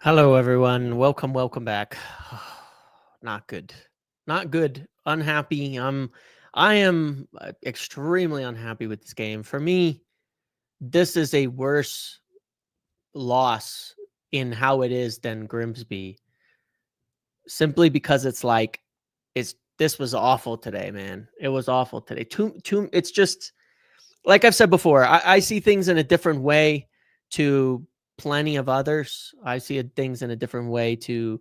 Hello, everyone. Welcome back. Not good. Not good. Unhappy. I am extremely unhappy with this game. For me, this is a worse loss in how it is than Grimsby, simply because this was awful today, man. It was awful today. It's just like I've said before, I see things in a different way to plenty of others. I see things in a different way to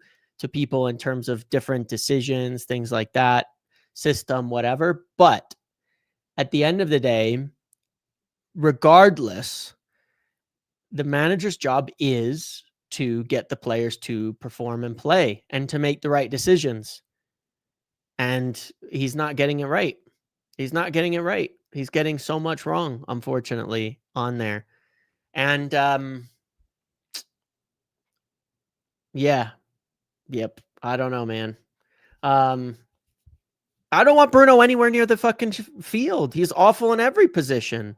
people in terms of different decisions, things like that, system, whatever. But at the end of the day, regardless, the manager's job is to get the players to perform and play and to make the right decisions. And he's not getting it right. He's not getting it right. He's getting so much wrong, unfortunately, on there. And yeah, yep. I don't know, man. I don't want Bruno anywhere near the fucking field. He's awful in every position.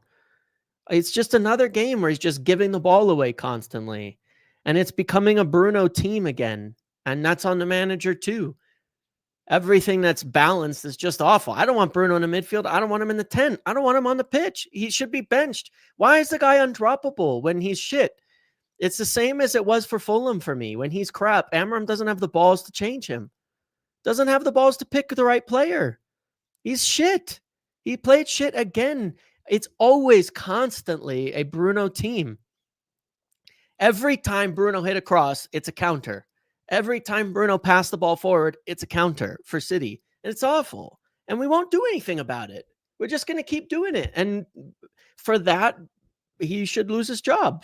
It's just another game where he's just giving the ball away constantly. And it's becoming a Bruno team again. And that's on the manager too. Everything that's balanced is just awful. I don't want Bruno in the midfield. I don't want him in the 10. I don't want him on the pitch. He should be benched. Why is the guy undroppable when he's shit? It's the same as it was for Fulham for me. When he's crap, Amram doesn't have the balls to change him. Doesn't have the balls to pick the right player. He's shit. He played shit again. It's always constantly a Bruno team. Every time Bruno hit a cross, it's a counter. Every time Bruno passed the ball forward, it's a counter for City. And it's awful. And we won't do anything about it. We're just going to keep doing it. And for that, he should lose his job.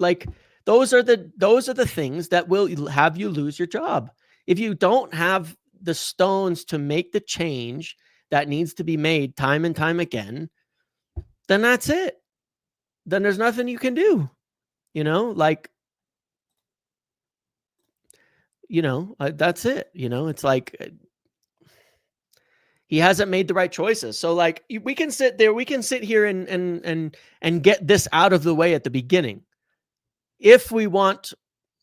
Like those are the things that will have you lose your job. If you don't have the stones to make the change that needs to be made time and time again, then that's it. Then there's nothing you can do. That's it. It's like he hasn't made the right choices. So like we can sit here and get this out of the way at the beginning. If we want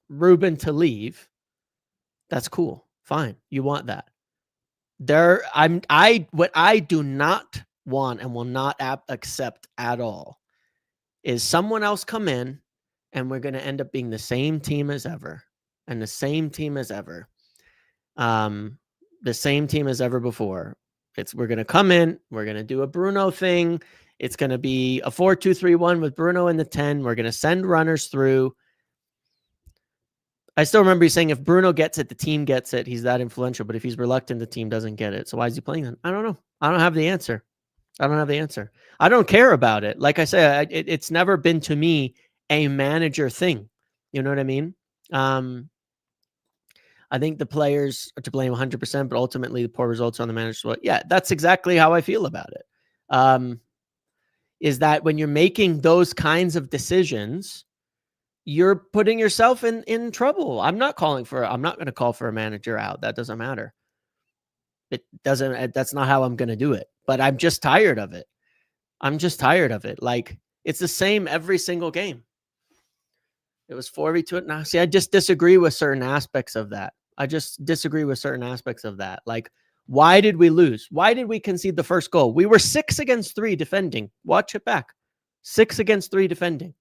Ruben to leave, that's cool. Fine. You want that. What I do not want and will not accept at all is someone else come in and we're going to end up being the same team as ever and the same team as ever. The same team as ever before. We're going to come in, we're going to do a Bruno thing. It's going to be a 4-2-3-1 with Bruno in the 10. We're going to send runners through. I still remember you saying if Bruno gets it, the team gets it. He's that influential. But if he's reluctant, the team doesn't get it. So why is he playing then? I don't know. I don't have the answer. I don't care about it. Like I say, it's never been to me a manager thing. You know what I mean? I think the players are to blame 100%, but ultimately the poor results are on the manager. Well, yeah, that's exactly how I feel about it. Is that when you're making those kinds of decisions, you're putting yourself in trouble. I'm not going to call for a manager out. That doesn't matter. That's not how I'm going to do it. But I'm just tired of it. Like it's the same every single game. It was 4v2. Now, see, I just disagree with certain aspects of that. Like, why did we lose? Why did we concede the first goal? We were 6 against 3 defending. Watch it back. 6 against 3 defending.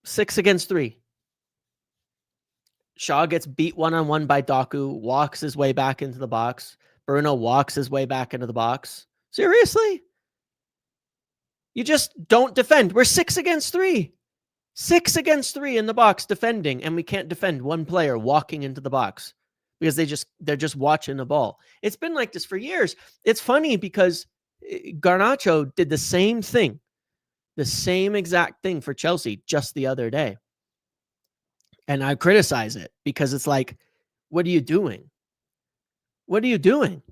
6 against 3. Shaw gets beat one-on-one by Doku, walks his way back into the box. Bruno walks his way back into the box. Seriously? You just don't defend. We're 6 against 3. 6 against 3 in the box defending, and we can't defend one player walking into the box because they're just watching the ball. It's been like this for years. It's funny because Garnacho did the same thing. The same exact thing for Chelsea just the other day. And I criticize it because it's like, what are you doing? What are you doing?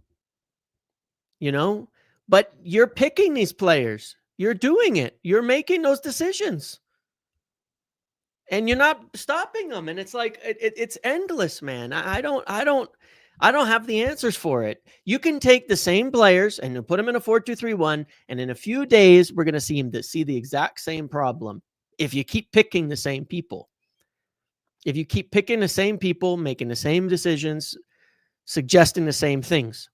But you're picking these players. You're doing it. You're making those decisions. And you're not stopping them. And it's like, it's endless, man. I don't have the answers for it. You can take the same players and put them in a 4-2-3-1. And in a few days, we're going to see the exact same problem. if you keep picking the same people. If you keep picking the same people, making the same decisions, suggesting the same things,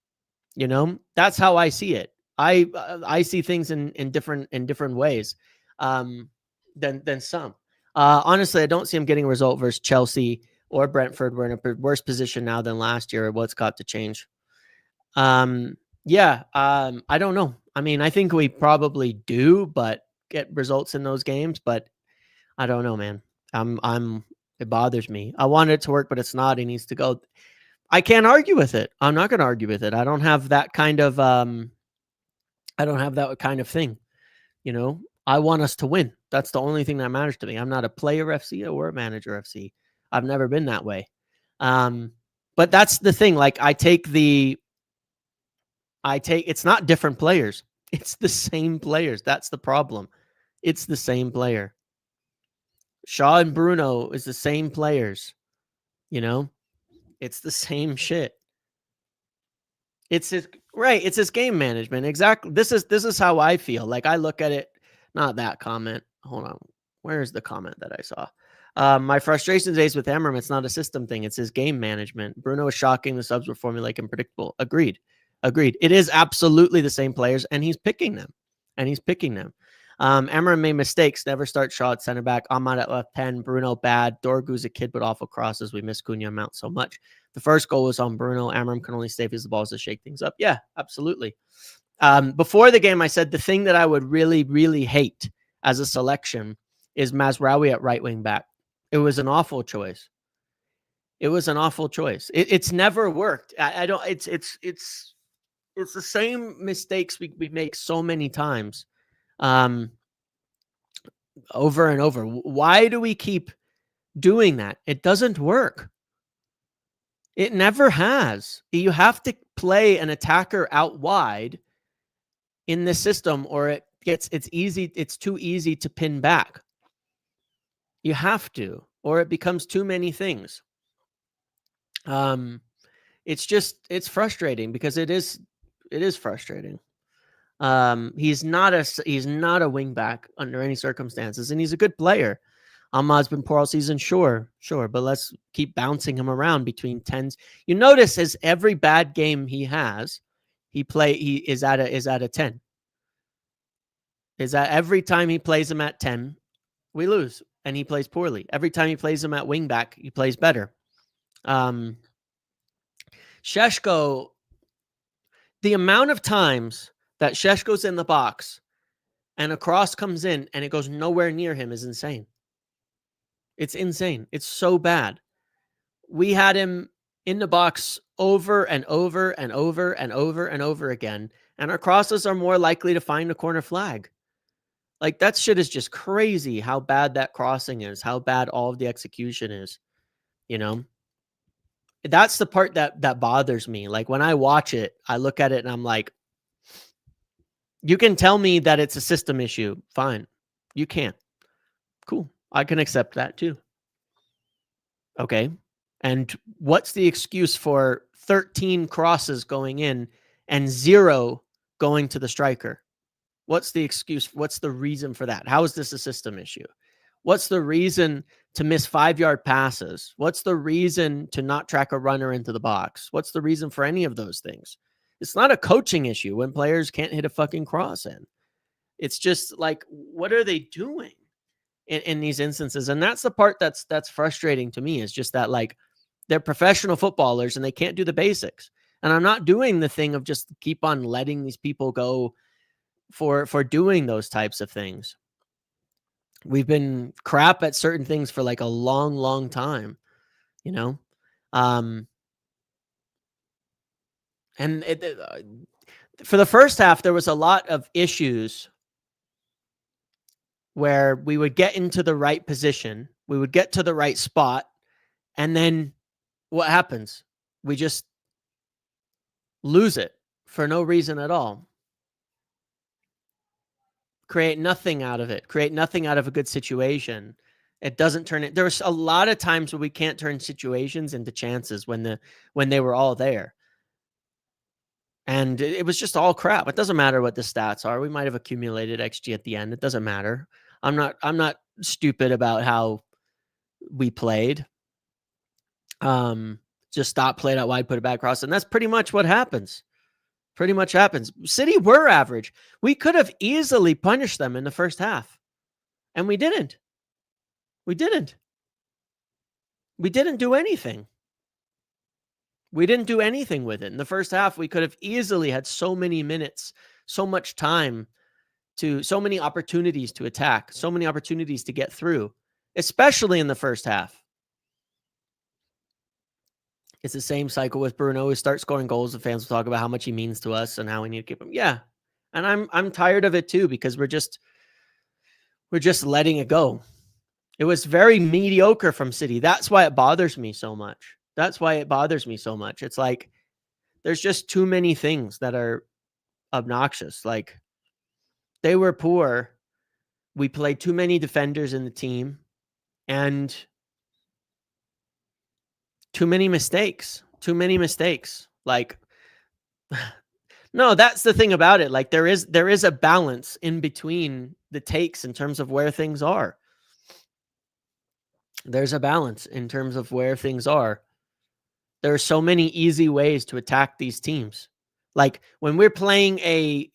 that's how I see it. I see things in different ways than some. Honestly, I don't see him getting a result versus Chelsea or Brentford. We're in a worse position now than last year. What's got to change? Yeah. I don't know. I mean, I think we probably do, but get results in those games. But I don't know, man. It bothers me. I want it to work, but it's not. He needs to go. I can't argue with it. I'm not going to argue with it. I don't have that kind of thing. I want us to win. That's the only thing that matters to me. I'm not a player FC or a manager FC. I've never been that way. But that's the thing. Like it's not different players. It's the same players. That's the problem. It's the same player. Shaw and Bruno is the same players. It's the same shit. It's his game management. Exactly. This is how I feel. Like I look at it, not that comment. Hold on. Where's the comment that I saw? My frustration days with Emram, it's not a system thing. It's his game management. Bruno is shocking. The subs were formulaic and predictable. Agreed. It is absolutely the same players, and he's picking them. Emram made mistakes. Never start Shaw at center back. Ahmad at left 10. Bruno bad. Dorgu's a kid, but awful crosses. We miss Cunha Mount so much. The first goal was on Bruno. Amram can only save his balls to shake things up. Yeah, absolutely. Before the game, I said the thing that I would really, really hate as a selection is Mazraoui at right wing back. It was an awful choice. It's never worked. I don't. It's the same mistakes we make so many times, over and over. Why do we keep doing that? It doesn't work. It never has. You have to play an attacker out wide in this system, or it's too easy to pin back. You have to, or it becomes too many things. It's frustrating because it is frustrating. He's not a wing back under any circumstances, and he's a good player. Ahmad's been poor all season, sure, but let's keep bouncing him around between 10s. You notice as every bad game he has, he is at a 10. Is that every time he plays him at 10, we lose, and he plays poorly. Every time he plays him at wing back, he plays better. Šeško, the amount of times that Šeško's in the box and a cross comes in and it goes nowhere near him is insane. It's insane. It's so bad. We had him in the box over and over and over and over and over again, and our crosses are more likely to find a corner flag. Like, that shit is just crazy how bad that crossing is, how bad all of the execution is, That's the part that bothers me. Like, when I watch it, I look at it and I'm like, you can tell me that it's a system issue. Fine. You can't. Cool. I can accept that too. Okay. And what's the excuse for 13 crosses going in and 0 going to the striker? What's the excuse? What's the reason for that? How is this a system issue? What's the reason to miss 5-yard passes? What's the reason to not track a runner into the box? What's the reason for any of those things? It's not a coaching issue when players can't hit a fucking cross in. It's just like, what are they doing in these instances? And that's the part that's frustrating to me, is just that, like, they're professional footballers and they can't do the basics. And I'm not doing the thing of just keep on letting these people go for doing those types of things. We've been crap at certain things for like a long, long time, and for the first half, there was a lot of issues where we would get into the right position, we would get to the right spot, and then what happens? We just lose it for no reason at all. Create nothing out of it. Create nothing out of a good situation. It doesn't turn it. There's a lot of times where we can't turn situations into chances when they were all there. And it was just all crap. It doesn't matter what the stats are. We might have accumulated XG at the end. It doesn't matter. I'm not stupid about how we played. Just stop, play it out wide, put it back across, and that's pretty much what happens. Pretty much happens. City were average. We could have easily punished them in the first half, and we didn't. We didn't. We didn't do anything. We didn't do anything with it. In the first half, we could have easily had so many minutes, so much time, so many opportunities to attack, so many opportunities to get through, especially in the first half. It's the same cycle with Bruno. We start scoring goals, the fans will talk about how much he means to us and how we need to keep him. Yeah. And I'm tired of it too, because we're just letting it go. It was very mediocre from City. That's why it bothers me so much. It's like there's just too many things that are obnoxious. Like, they were poor. We played too many defenders in the team, and too many mistakes. Like, no, that's the thing about it. Like, there is a balance in between the takes in terms of where things are. There's a balance in terms of where things are. There are so many easy ways to attack these teams. Like, when we're playing a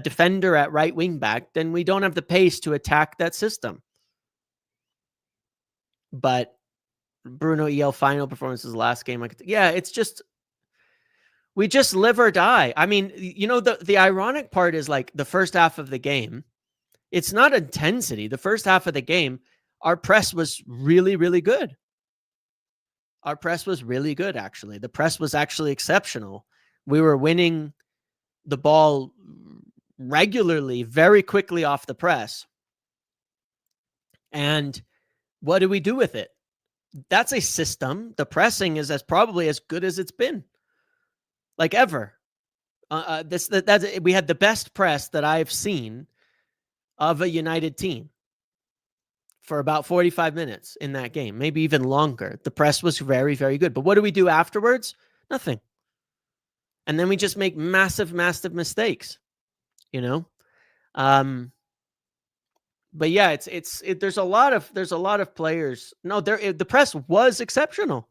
defender at right wing back, then we don't have the pace to attack that system. But Bruno EL final performances last game, it's just, we just live or die. I mean, the ironic part is, like, the first half of the game, it's not intensity. The first half of the game, our press was really, really good. Our press was really good, actually. The press was actually exceptional. We were winning the ball regularly, very quickly off the press. And what do we do with it? That's a system. The pressing is probably as good as it's been, like, ever. We had the best press that I've seen of a United team for about 45 minutes in that game, maybe even longer. The press was very, very good. But what do we do afterwards? Nothing. And then we just make massive, massive mistakes, But yeah, there's a lot of players. No, the press was exceptional.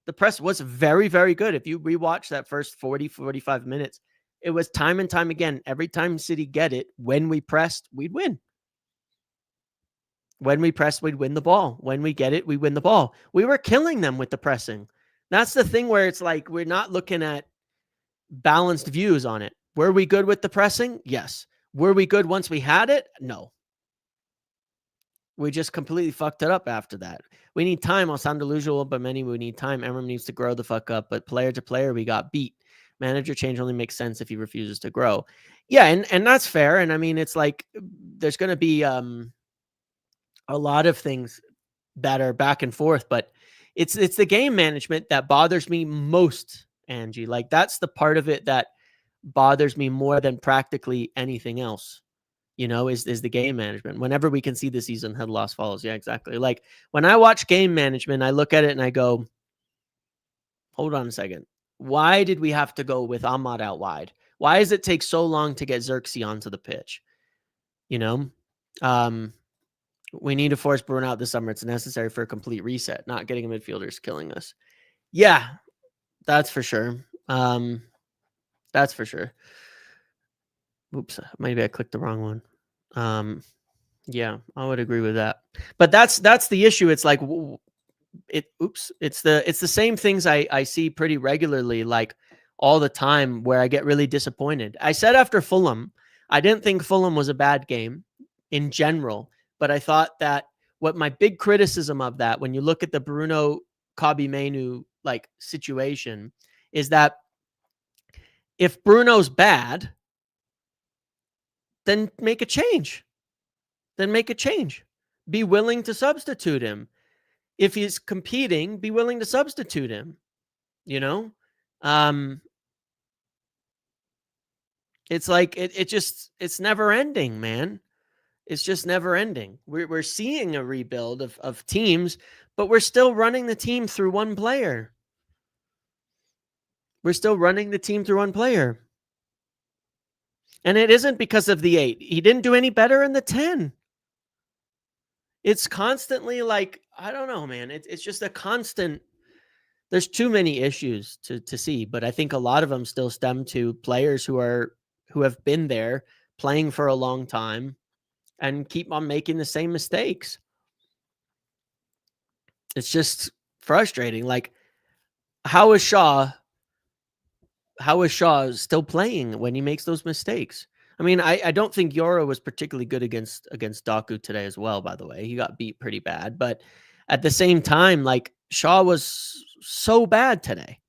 The press was very, very good. If you rewatch that first 40, 45 minutes, it was time and time again. Every time City get it, when we pressed, we'd win. When we pressed, we'd win the ball. When we get it, we win the ball. We were killing them with the pressing. That's the thing where it's like, we're not looking at balanced views on it. Were we good with the pressing? Yes. Were we good once we had it? No. We just completely fucked it up after that. We need time. I'll sound delusional, but we need time. Emram needs to grow the fuck up. But player to player, we got beat. Manager change only makes sense if he refuses to grow. Yeah, and that's fair. And I mean, it's like, there's going to be a lot of things that are back and forth, but it's the game management that bothers me most, Angie. Like, that's the part of it that bothers me more than practically anything else, is the game management. Whenever we can see the season head loss follows. Yeah, exactly. Like, when I watch game management, I look at it and I go, hold on a second. Why did we have to go with Ahmad out wide? Why does it take so long to get Xerxes onto the pitch? We need to force Bruno out this summer. It's necessary for a complete reset. Not getting a midfielder is killing us. Yeah, that's for sure. That's for sure. Oops, maybe I clicked the wrong one. Yeah, I would agree with that. But that's the issue. It's like, it's the same things I see pretty regularly, like all the time, where I get really disappointed. I said after Fulham, I didn't think Fulham was a bad game in general, but I thought that what my big criticism of that, when you look at the Bruno Kobbie Mainoo like situation, is that if Bruno's bad, then make a change. Be willing to substitute him. If he's competing, be willing to substitute him. It's like, it's never ending, man. It's just never ending. We're seeing a rebuild of teams, but we're still running the team through one player. And it isn't because of the 8. He didn't do any better in the 10. It's constantly like, I don't know, man. It's just a constant. There's too many issues to see, but I think a lot of them still stem to players who have been there playing for a long time and keep on making the same mistakes. It's just frustrating. Like, how is Shaw still playing when he makes those mistakes? I mean, I don't think Yoro was particularly good against Daku today as well, by the way. He got beat pretty bad, but at the same time, like, Shaw was so bad today.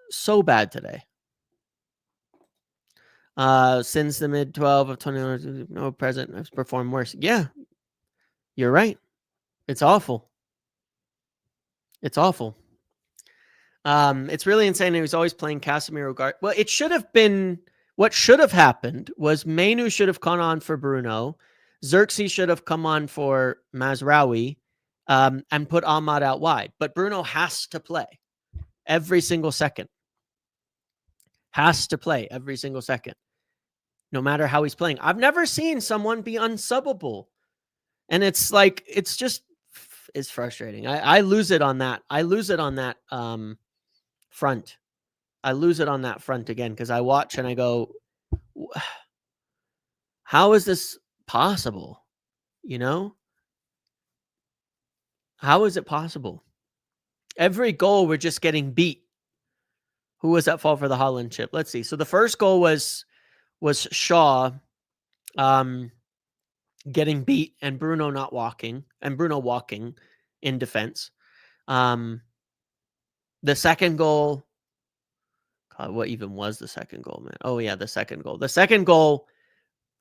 So bad today. Since the mid 12 of 20, no present has performed worse. Yeah, you're right. It's awful. It's awful. It's really insane. He was always playing Casemiro guard. Well, it should have been, what should have happened was Mainu should have gone on for Bruno. Xerxes should have come on for Mazraoui, and put Ahmad out wide. But Bruno has to play every single second. Has to play every single second, no matter how he's playing. I've never seen someone be unsubbable. And it's like, it's frustrating. I lose it on that. I lose it on that front. I lose it on that front again because I watch and I go, how is this possible? You know? How is it possible? Every goal we're just getting beat. Who was at fault for the Holland chip? Let's see. So the first goal was Shaw getting beat and Bruno not walking, and Bruno walking in defense. The second goal, God, what even was the second goal, man? Oh yeah, the second goal. The second goal,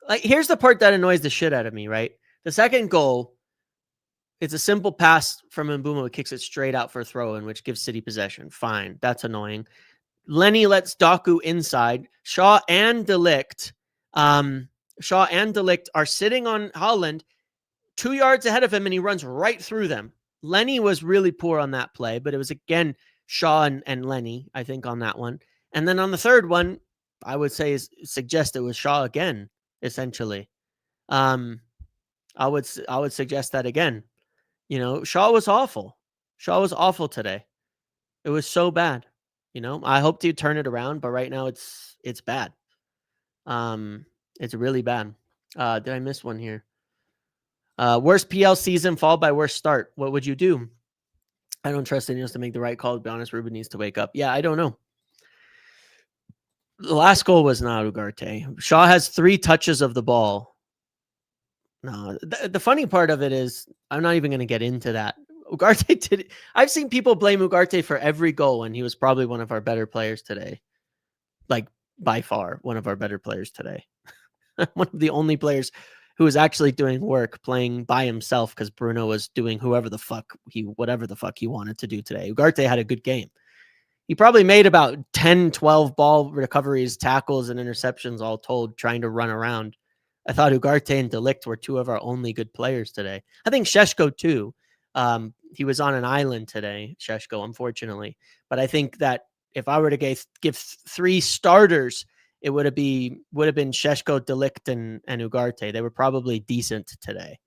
like, here's the part that annoys the shit out of me, right? The second goal, it's a simple pass from Mbeumo. It kicks it straight out for a throw in, which gives City possession. Fine, that's annoying. Lenny lets Daku inside. Shaw and Delict are sitting on Holland 2 yards ahead of him, and he runs right through them. Lenny was really poor on that play, but it was, again, Shaw and Lenny, I think, on that one. And then on the third one, I would suggest it was Shaw again, essentially. I would suggest that again. You know, Shaw was awful. Shaw was awful today. It was so bad. You know, I hope to turn it around, but right now it's bad. It's really bad. Did I miss one here? Worst PL season followed by worst start. What would you do? I don't trust anyone to make the right call. To be honest, Ruben needs to wake up. Yeah, I don't know. The last goal was not Ugarte. Shaw has 3 touches of the ball. No, the funny part of it is, I'm not even going to get into that. Ugarte did it. I've seen people blame Ugarte for every goal, and he was probably one of our better players today. Like, by far, one of our better players today. One of the only players who was actually doing work, playing by himself, because Bruno was doing whatever the fuck he wanted to do today. Ugarte had a good game. He probably made about 10, 12 ball recoveries, tackles, and interceptions all told, trying to run around. I thought Ugarte and Delict were 2 of our only good players today. I think Šeško too. He was on an island today, Šeško, unfortunately. But I think that if I were to give 3 starters, it would have been Šeško, Delict, and Ugarte. They were probably decent today.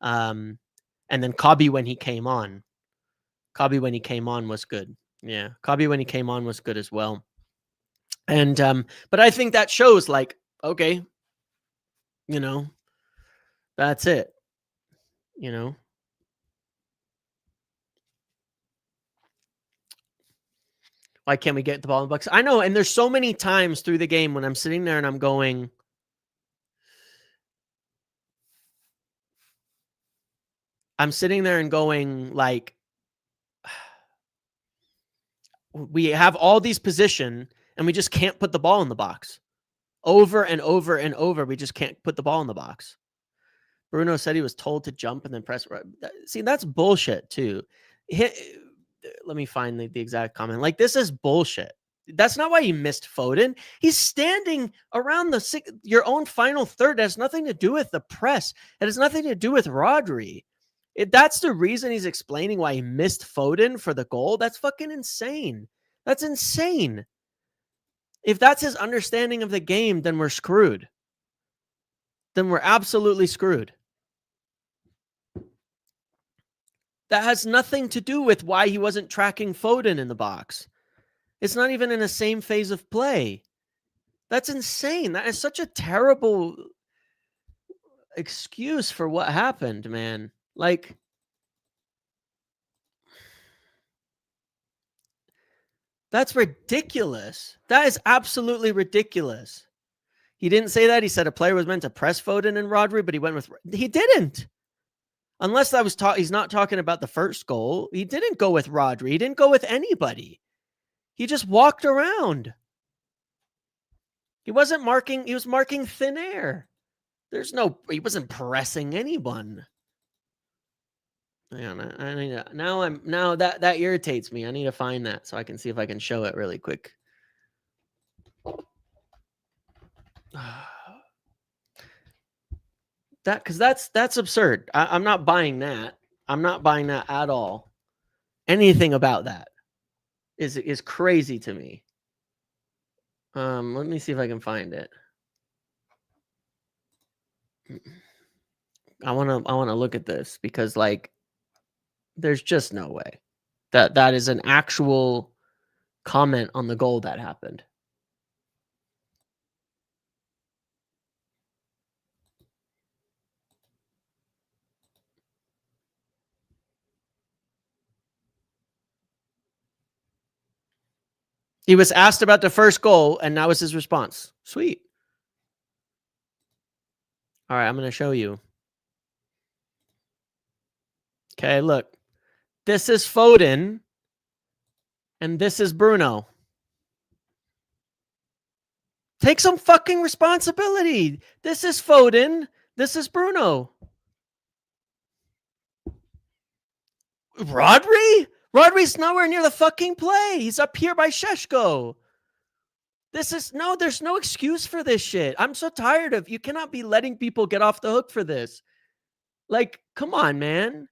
And then Kabi when he came on. Was good. Yeah, Kabi when he came on was good as well. And but I think that shows, like, okay, you know, that's it. You know. Why can't we get the ball in the box? I know, and there's so many times through the game when I'm sitting there and I'm going, like, we have all these position and we just can't put the ball in the box. Over and over and over, we just can't put the ball in the box. Bruno said he was told to jump and then press. See, that's bullshit too. Let me find the exact comment. Like, this is bullshit. That's not why he missed Foden. He's standing around your own final third. It has nothing to do with the press. It has nothing to do with Rodri. That's the reason he's explaining why he missed Foden for the goal. That's fucking insane. That's insane. If that's his understanding of the game, then we're screwed. Then we're absolutely screwed. That has nothing to do with why he wasn't tracking Foden in the box. It's not even in the same phase of play. That's insane. That is such a terrible excuse for what happened, man. Like, that's ridiculous. That is absolutely ridiculous. He didn't say that. He said a player was meant to press Foden and Rodri, but he went with... He didn't. Unless that was he's not talking about the first goal. He didn't go with Rodri. He didn't go with anybody. He just walked around. He wasn't marking. He was marking thin air. He wasn't pressing anyone. Now that irritates me. I need to find that so I can see if I can show it really quick. Because that's absurd. I'm not buying that. I'm not buying that at all. Anything about that is crazy to me. Let me see if I can find it. I want to look at this because, like, there's just no way that is an actual comment on the goal that happened. He was asked about the first goal, and that was his response. Sweet. All right, I'm going to show you. Okay, look. This is Foden, and this is Bruno. Take some fucking responsibility. This is Foden. This is Bruno. Rodri? Rodri's nowhere near the fucking play. He's up here by Šeško. There's no excuse for this shit. I'm so tired of, you cannot be letting people get off the hook for this. Like, come on, man.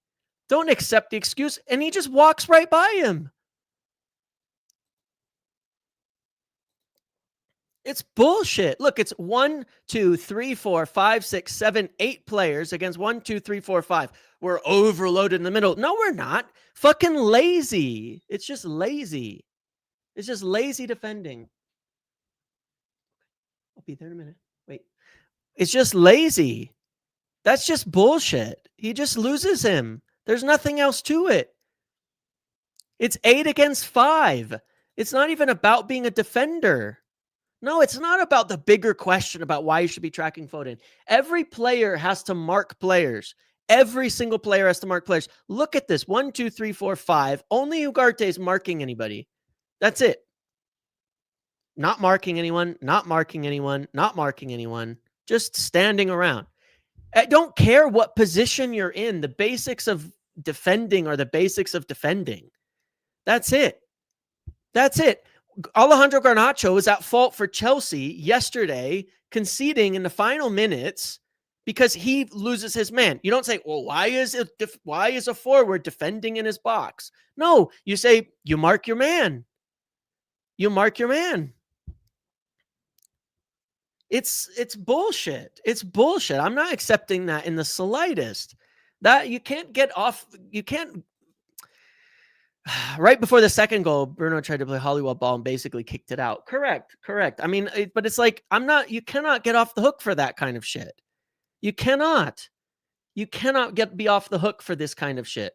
Don't accept the excuse. And he just walks right by him. It's bullshit. Look, it's 1, 2, 3, 4, 5, 6, 7, 8 players against 1, 2, 3, 4, 5. We're overloaded in the middle. No, we're not. Fucking lazy. It's just lazy. It's just lazy defending. I'll be there in a minute. Wait. It's just lazy. That's just bullshit. He just loses him. There's nothing else to it. It's 8 against 5. It's not even about being a defender. No, it's not about the bigger question about why you should be tracking Foden. Every player has to mark players. Every single player has to mark players. Look at this. 1, 2, 3, 4, 5. Only Ugarte is marking anybody. That's it. Not marking anyone, not marking anyone, not marking anyone. Just standing around. I don't care what position you're in. The basics of defending are the basics of defending. That's it. That's it. Alejandro Garnacho was at fault for Chelsea yesterday, conceding in the final minutes because he loses his man. You don't say, well, why is a forward defending in his box? No, you say, you mark your man. You mark your man. It's bullshit. It's bullshit. I'm not accepting that in the slightest. That you can't get off. You can't. Right before the second goal, Bruno tried to play Hollywood ball and basically kicked it out. Correct. I mean, but it's like, you cannot get off the hook for that kind of shit. You cannot be off the hook for this kind of shit.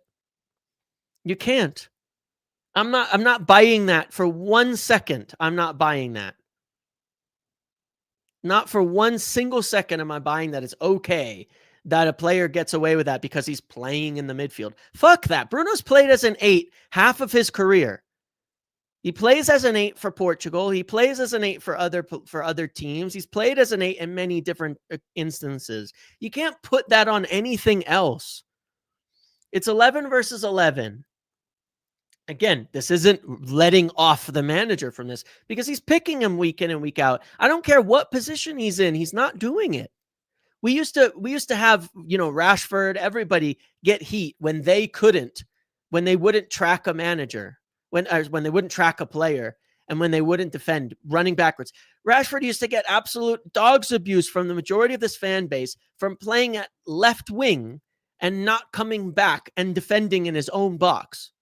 You can't. I'm not buying that for 1 second. I'm not buying that. Not for 1 single second am I buying that it's okay that a player gets away with that because he's playing in the midfield. Fuck that. Bruno's played as an 8 half of his career. He plays as an 8 for Portugal. He plays as an 8 for other teams. He's played as an 8 in many different instances. You can't put that on anything else. It's 11 versus 11. Again, this isn't letting off the manager from this because he's picking him week in and week out. I don't care what position he's in. He's not doing it. We used to have, Rashford, everybody get heat when they couldn't, when they wouldn't track a manager, when they wouldn't track a player, and when they wouldn't defend running backwards. Rashford used to get absolute dog's abuse from the majority of this fan base from playing at left wing and not coming back and defending in his own box.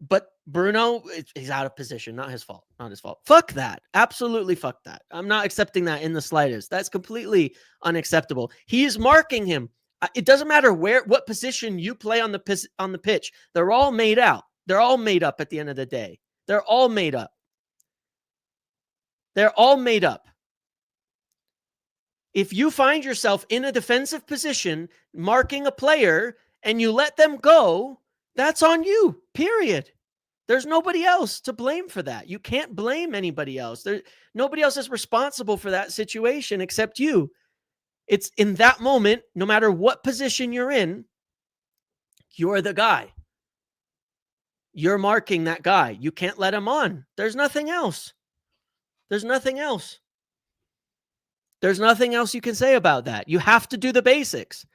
But Bruno, he's out of position. Not his fault. Not his fault. Fuck that. Absolutely fuck that. I'm not accepting that in the slightest. That's completely unacceptable. He is marking him. It doesn't matter what position you play on the pitch. They're all made out. They're all made up at the end of the day. They're all made up. They're all made up. If you find yourself in a defensive position marking a player and you let them go, that's on you, period. There's nobody else to blame for that. You can't blame anybody else. Nobody else is responsible for that situation except you. It's in that moment, no matter what position you're in, you're the guy. You're marking that guy. You can't let him on. There's nothing else. There's nothing else. There's nothing else you can say about that. You have to do the basics.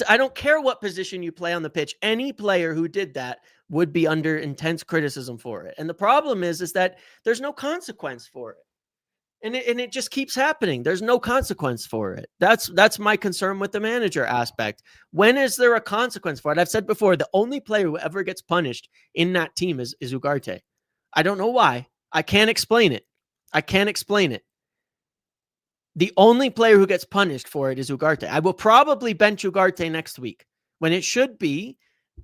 I don't care what position you play on the pitch. Any player who did that would be under intense criticism for it. And the problem is that there's no consequence for it. And it just keeps happening. There's no consequence for it. That's my concern with the manager aspect. When is there a consequence for it? I've said before, the only player who ever gets punished in that team is Ugarte. I don't know why. I can't explain it. The only player who gets punished for it is Ugarte. I will probably bench Ugarte next week when it should be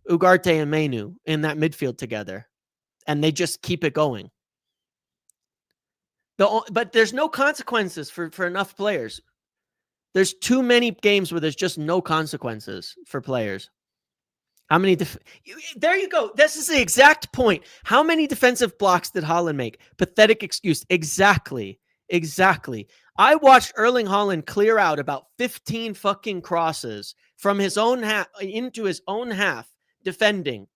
Ugarte and Menu in that midfield together. And they just keep it going. But there's no consequences for enough players. There's too many games where there's just no consequences for players. How many? There you go. This is the exact point. How many defensive blocks did Haaland make? Pathetic excuse. Exactly. I watched Erling Haaland clear out about 15 fucking crosses from his own half into his own half defending.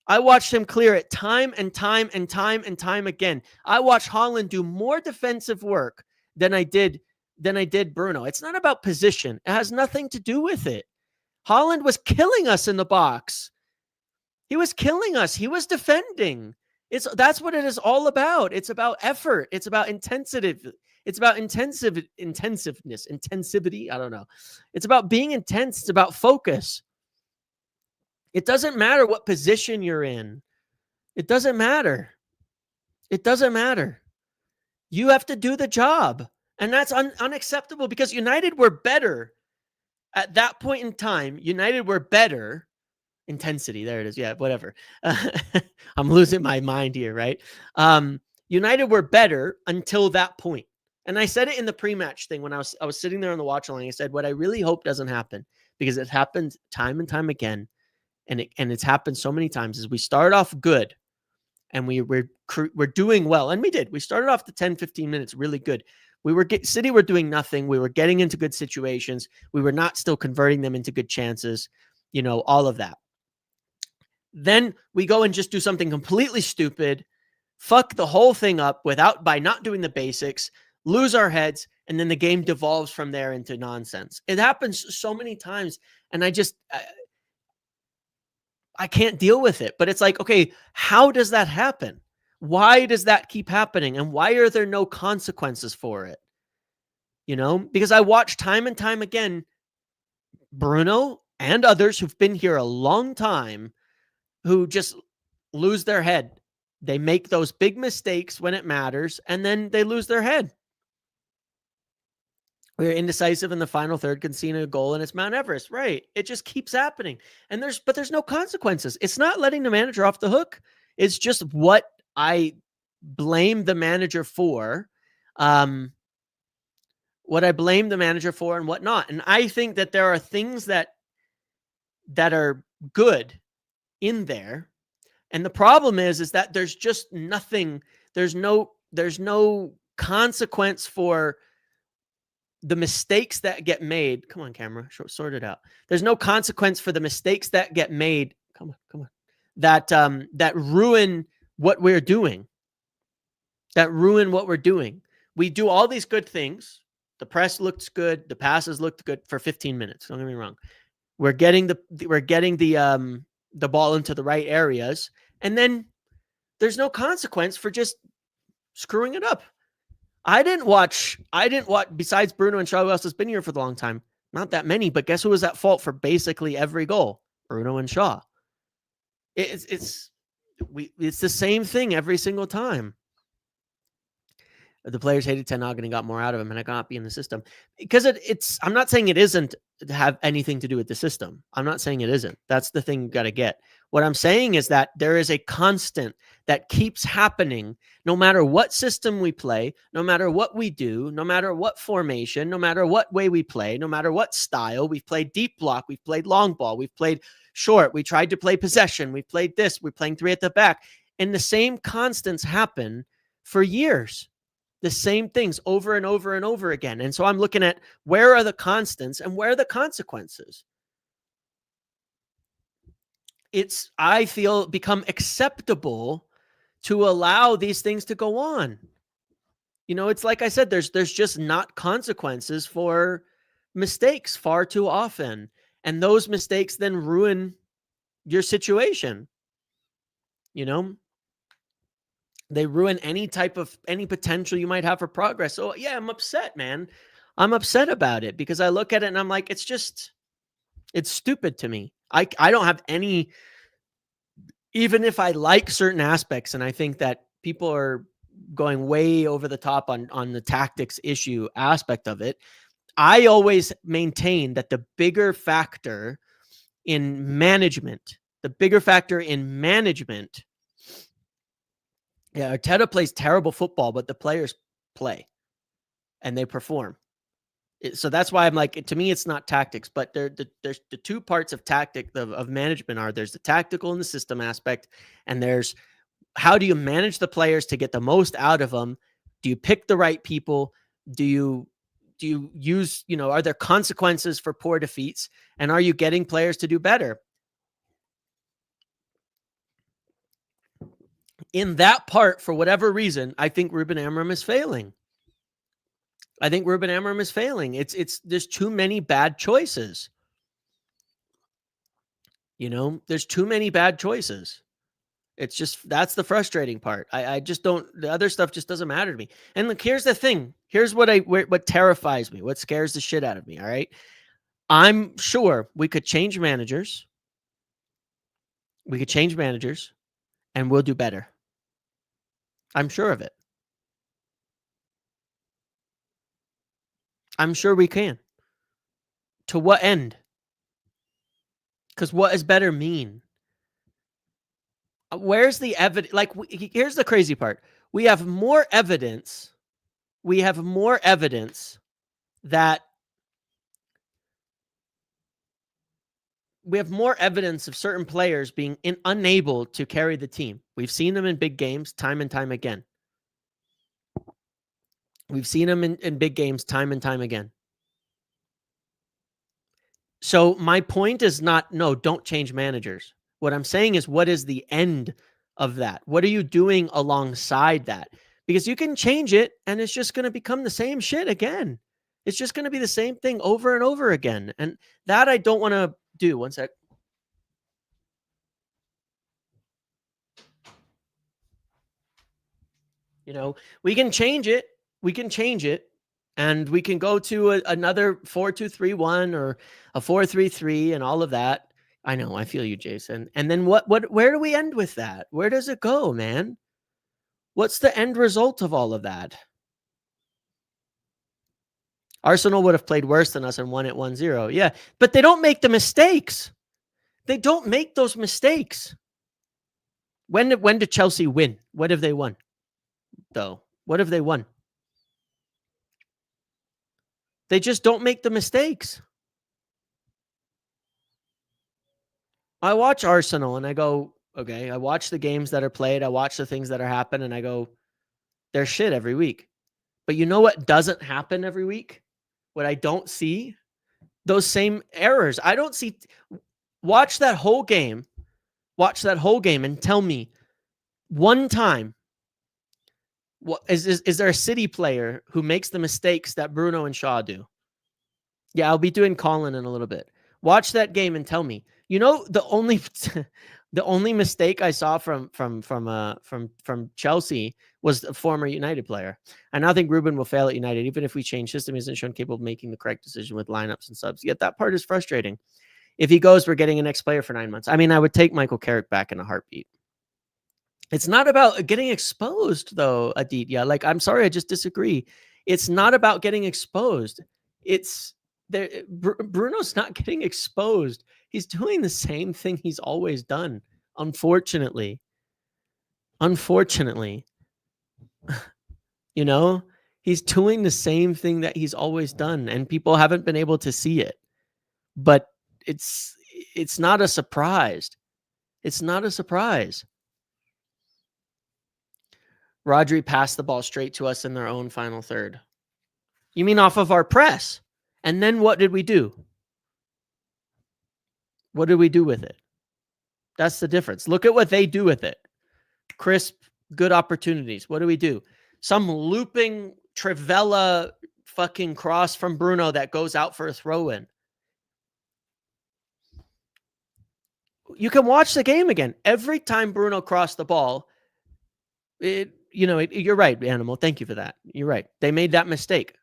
I watched him clear it time and time again. I watched Haaland do more defensive work than I did Bruno. It's not about position. It has nothing to do with it. Haaland was killing us in the box. He was killing us. He was defending. That's what it is all about. It's about effort. It's about intensity. It's about intensivity. I don't know. It's about being intense. It's about focus. It doesn't matter what position you're in. It doesn't matter. You have to do the job. And that's unacceptable because United were better at that point in time. United were better. Intensity. There it is. Yeah, whatever. I'm losing my mind here, right? United were better until that point. And I said it in the pre-match thing when I was sitting there on the watch line. I said, what I really hope doesn't happen, because it happens time and time again. And it's happened so many times, is we start off good and we're doing well. And we did. We started off the 10, 15 minutes really good. City were doing nothing. We were getting into good situations. We were not still converting them into good chances, all of that. Then we go and just do something completely stupid, fuck the whole thing up by not doing the basics, lose our heads, and then the game devolves from there into nonsense. It happens so many times, and I can't deal with it. But it's like, okay, how does that happen? Why does that keep happening? And why are there no consequences for it? Because I watch time and time again, Bruno and others who've been here a long time who just lose their head. They make those big mistakes when it matters, and then they lose their head. We're indecisive in the final third, conceding a goal, and it's Mount Everest, right? It just keeps happening. And there's no consequences. It's not letting the manager off the hook. It's just what I blame the manager for. What I blame the manager for and whatnot. And I think that there are things that are good in there. And the problem is that there's just nothing. There's no consequence for the mistakes that get made. Come on, camera, sort it out. There's no consequence for the mistakes that get made. Come on. That ruin what we're doing. We do all these good things. The press looks good. The passes looked good for 15 minutes. Don't get me wrong. We're getting the ball into the right areas, and then there's no consequence for just screwing it up. I didn't watch, besides Bruno and Shaw, who else has been here for a long time, Not that many, but guess who was at fault for basically every goal? Bruno and Shaw. It's the same thing every single time. The players hated Ten Hag and he got more out of him, and I got be in the system because it's. I'm not saying it isn't have anything to do with the system. I'm not saying it isn't. That's the thing you got to get. What I'm saying is that there is a constant that keeps happening no matter what system we play, no matter what we do, no matter what formation, no matter what way we play, no matter what style. We've played deep block, we've played long ball, we've played short, we tried to play possession, we played this, we're playing three at the back. And the same constants happen for years. The same things over and over and over again. And so I'm looking at where are the constants and where are the consequences? It's, I feel, become acceptable to allow these things to go on. You know, it's like I said, there's just not consequences for mistakes far too often. And those mistakes then ruin your situation. You know, they ruin any potential you might have for progress. So yeah, I'm upset, man. I'm upset about it because I look at it and I'm like, it's stupid to me. I don't have any, even if I like certain aspects, and I think that people are going way over the top on the tactics issue aspect of it. I always maintain that the bigger factor in management, yeah, Arteta plays terrible football, but the players play and they perform. So that's why I'm like, to me, it's not tactics, but there's the two parts of of management are there's the tactical and the system aspect. And there's how do you manage the players to get the most out of them? Do you pick the right people? Do you use, are there consequences for poor defeats? And are you getting players to do better? In that part, for whatever reason, I think Ruben Amorim is failing. It's there's too many bad choices. There's too many bad choices. It's just, that's the frustrating part. I just don't, the other stuff just doesn't matter to me. And look, here's the thing. Here's what terrifies me, what scares the shit out of me. All right. I'm sure we could change managers. And we'll do better. I'm sure of it. I'm sure we can. To what end? Because what does better mean? Where's the evidence? Like, here's the crazy part. We have more evidence that of certain players being unable to carry the team. We've seen them in big games time and time again. We've seen them in big games time and time again. So my point is not, no, don't change managers. What I'm saying is, what is the end of that? What are you doing alongside that? Because you can change it and it's just going to become the same shit again. It's just going to be the same thing over and over again. And that I don't want to do. One sec. We can change it. And we can go to another 4-2-3-1 or a 4-3-3 and all of that. I know, I feel you, Jason. And then where do we end with that? Where does it go, man? What's the end result of all of that? Arsenal would have played worse than us and won it 1-0. Yeah, but they don't make the mistakes. They don't make those mistakes. When did Chelsea win? What have they won, though? What have they won? They just don't make the mistakes. I watch Arsenal and I go, okay, I watch the games that are played. I watch the things that are happening and I go, they're shit every week. But you know what doesn't happen every week? What I don't see? Those same errors. I don't see. Watch that whole game and tell me one time. What is there a City player who makes the mistakes that Bruno and Shaw do? Yeah, I'll be doing Colin in a little bit. Watch that game and tell me. The only The only mistake I saw from Chelsea was a former United player. I now think Ruben will fail at United, even if we change system. He isn't shown capable of making the correct decision with lineups and subs. Yet that part is frustrating. If he goes, we're getting an next player for 9 months. I mean, I would take Michael Carrick back in a heartbeat. It's not about getting exposed, though, Aditya. Like, I'm sorry, I just disagree. It's not about getting exposed. It's there. Bruno's not getting exposed. He's doing the same thing he's always done. Unfortunately, you know, he's doing the same thing that he's always done, and people haven't been able to see it. But it's not a surprise. It's not a surprise. Rodri passed the ball straight to us in their own final third. You mean off of our press? And then what did we do? What did we do with it? That's the difference. Look at what they do with it. Crisp, good opportunities. What do we do? Some looping Trivella fucking cross from Bruno that goes out for a throw-in. You can watch the game again. Every time Bruno crossed the ball, you're right, Animal. Thank you for that. You're right. They made that mistake.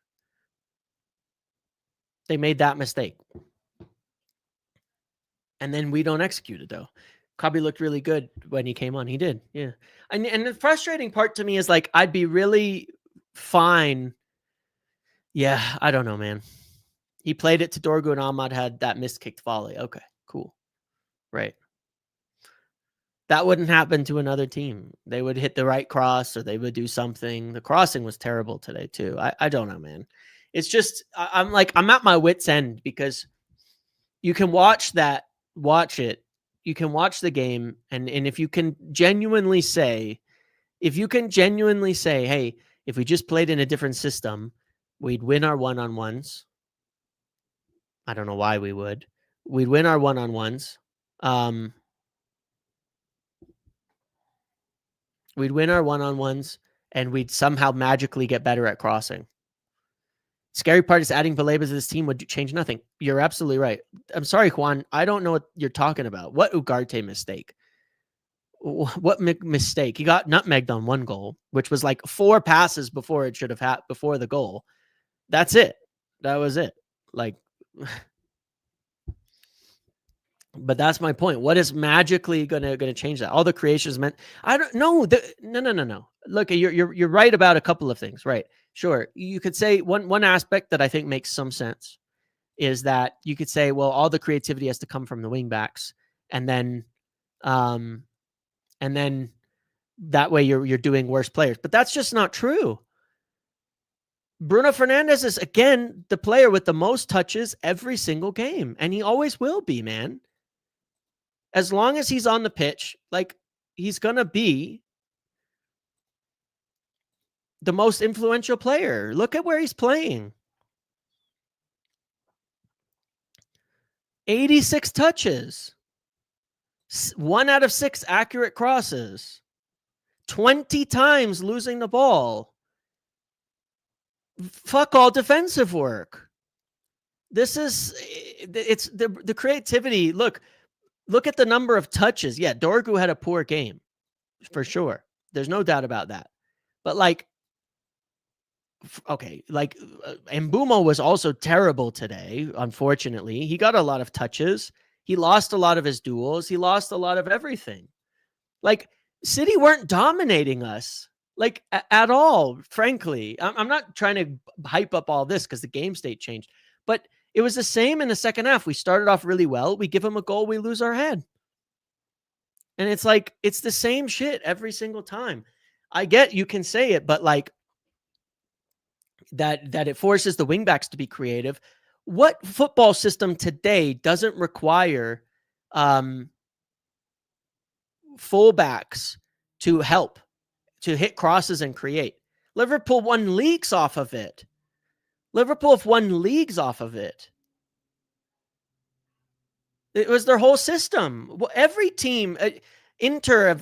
And then we don't execute it, though. Kobe looked really good when he came on. He did. Yeah. And the frustrating part to me is like, I'd be really fine. Yeah, I don't know, man. He played it to Dorgu and Ahmad had that miskicked volley. Okay, cool. Right. That wouldn't happen to another team. They would hit the right cross or they would do something. The crossing was terrible today too. I don't know, man. It's just, I'm at my wit's end because you can watch it. You can watch the game. And if you can genuinely say, hey, if we just played in a different system, we'd win our one-on-ones. I don't know why we would. We'd win our one-on-ones. We'd win our one-on-ones, and we'd somehow magically get better at crossing. Scary part is adding Baleba to this team would change nothing. You're absolutely right. I'm sorry, Juan. I don't know what you're talking about. What Ugarte mistake? What mistake? He got nutmegged on one goal, which was like 4 passes before it should have had before the goal. That's it. That was it. Like, but that's my point. What is magically gonna change that? All the creations meant. I don't know. No. Look, you're right about a couple of things. Right. Sure. You could say one aspect that I think makes some sense is that you could say, well, all the creativity has to come from the wingbacks, and then that way you're doing worse players. But that's just not true. Bruno Fernandes is, again, the player with the most touches every single game, and he always will be, man. As long as he's on the pitch, like, he's going to be the most influential player. Look at where he's playing. 86 touches. 1 out of 6 accurate crosses. 20 times losing the ball. Fuck all defensive work. It's the creativity. Look at the number of touches. Yeah, Dorgu had a poor game for sure. There's no doubt about that. But Mbumo was also terrible today, unfortunately. He got a lot of touches. He lost a lot of his duels. He lost a lot of everything. Like, City weren't dominating us, like, at all, frankly. I'm not trying to hype up all this because the game state changed. But it was the same in the second half. We started off really well. We give them a goal, we lose our head. And it's like, it's the same shit every single time. I get you can say it, but like that it forces the wingbacks to be creative. What football system today doesn't require fullbacks to help, to hit crosses and create? Liverpool won leagues off of it. It was their whole system. Well, every team, Inter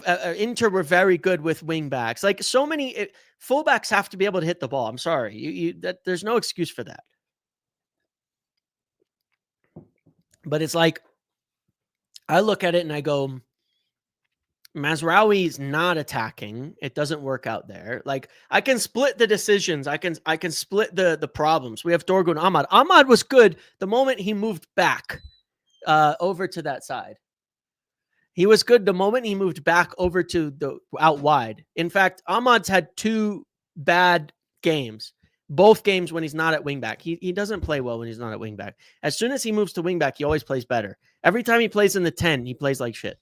were very good with wingbacks. Like, so many fullbacks have to be able to hit the ball. I'm sorry, there's no excuse for that. But it's like, I look at it and I go, Mazraoui's not attacking. It doesn't work out there. Like, I can split the decisions. I can split the problems. We have Dorgu and Ahmad. Ahmad was good the moment he moved back over to that side. He was good the moment he moved back over to the out wide. In fact, Ahmad's had 2 bad games. Both games when he's not at wingback. He doesn't play well when he's not at wingback. As soon as he moves to wingback, he always plays better. Every time he plays in the 10, he plays like shit.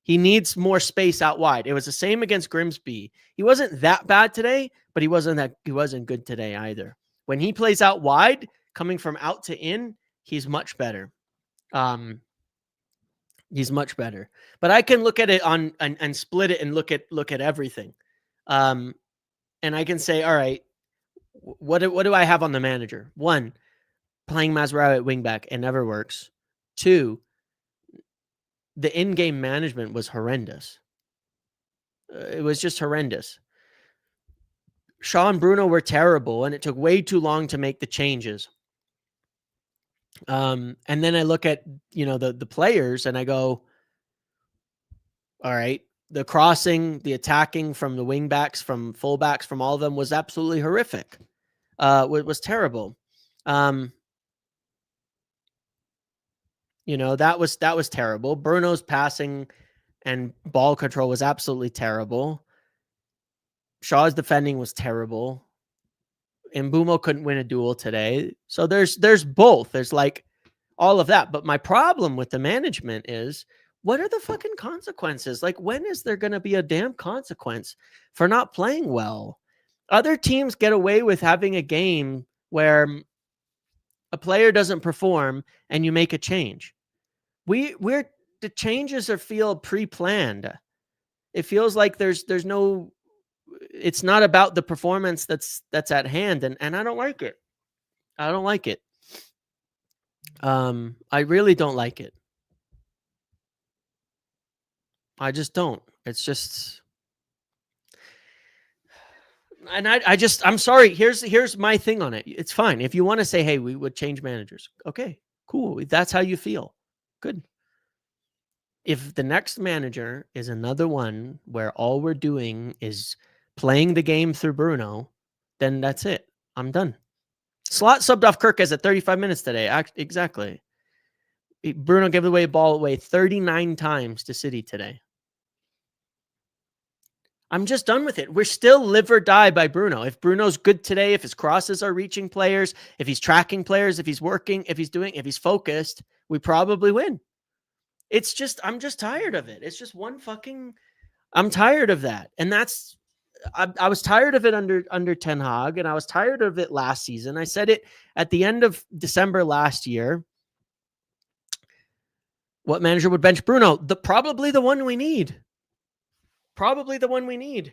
He needs more space out wide. It was the same against Grimsby. He wasn't that bad today, but he wasn't good today either. When he plays out wide, coming from out to in, he's much better. He's much better. But I can look at it on and split it and look at everything. And I can say, all right, what do I have on the manager? 1, playing Mazraoui at wingback. It never works. 2, the in-game management was horrendous. It was just horrendous. Shaw and Bruno were terrible, and it took way too long to make the changes. And then I look at, the players and I go, all right, the crossing, the attacking from the wingbacks, from fullbacks, from all of them was absolutely horrific. Was terrible. That was terrible. Bruno's passing and ball control was absolutely terrible. Shaw's defending was terrible. And Mbumo couldn't win a duel today. So there's both. There's like all of that. But my problem with the management is, what are the fucking consequences? Like, when is there going to be a damn consequence for not playing well? Other teams get away with having a game where a player doesn't perform and you make a change. We're the changes feel pre-planned. It feels like there's no, it's not about the performance that's at hand, and I don't like it. I don't like it. I really don't like it. I just don't. It's just, and I'm sorry. Here's my thing on it. It's fine. If you want to say, hey, we would change managers. Okay, cool. If that's how you feel, good. If the next manager is another one where all we're doing is playing the game through Bruno, then that's it. I'm done. Slot subbed off Kirkes at 35 minutes today. Exactly. Bruno gave the ball away 39 times to City today. I'm just done with it. We're still live or die by Bruno. If Bruno's good today, if his crosses are reaching players, if he's tracking players, if he's working, if he's focused, we probably win. It's just, I'm just tired of it. It's just I'm tired of that. And I was tired of it under Ten Hag, and I was tired of it last season. I said it at the end of December last year. What manager would bench Bruno? Probably the one we need. Probably the one we need.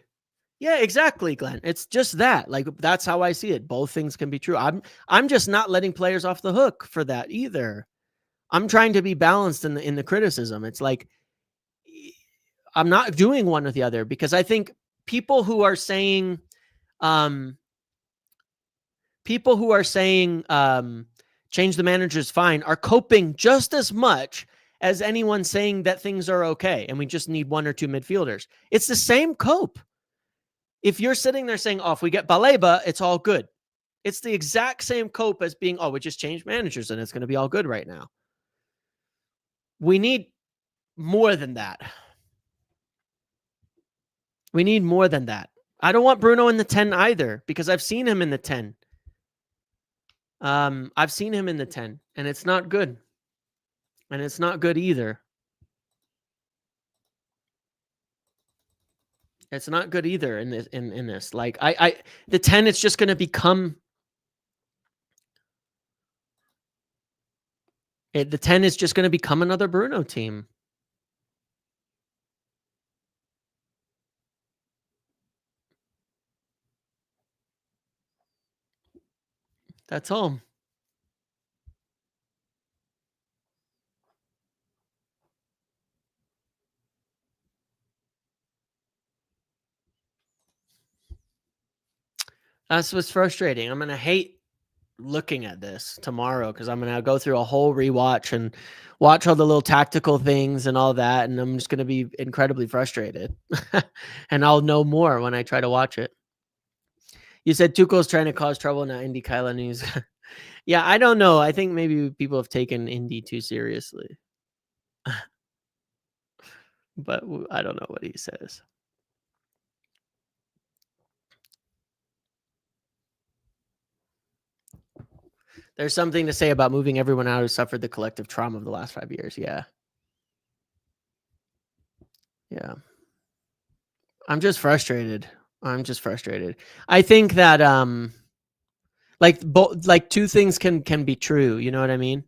Yeah, exactly, Glenn. It's just that. Like, that's how I see it. Both things can be true. I'm just not letting players off the hook for that either. I'm trying to be balanced in the criticism. It's like, I'm not doing one or the other, because I think people who are saying change the manager is fine are coping just as much as anyone saying that things are okay and we just need 1 or 2 midfielders. It's the same cope. If you're sitting there saying, oh, if we get Baleba, it's all good. It's the exact same cope as being, oh, we just changed managers and it's going to be all good right now. We need more than that. We need more than that. I don't want Bruno in the 10 either, because I've seen him in the 10. I've seen him in the 10, and it's not good. And it's not good either. It's not good either in this. In this, like the 10, it's just going to become. The 10 is just going to become another Bruno team. That's all. That's what's frustrating. I'm going to hate looking at this tomorrow because I'm gonna go through a whole rewatch and watch all the little tactical things and all that, and I'm just gonna be incredibly frustrated. And I'll know more when I try to watch it. You said Tuchel's trying to cause trouble, not Indy Kyla news. Yeah, I don't know. I think maybe people have taken Indy too seriously, but I don't know what he says. There's something to say about moving everyone out who suffered the collective trauma of the last 5 years. Yeah. Yeah. I'm just frustrated. I think that like two things can be true, you know what I mean?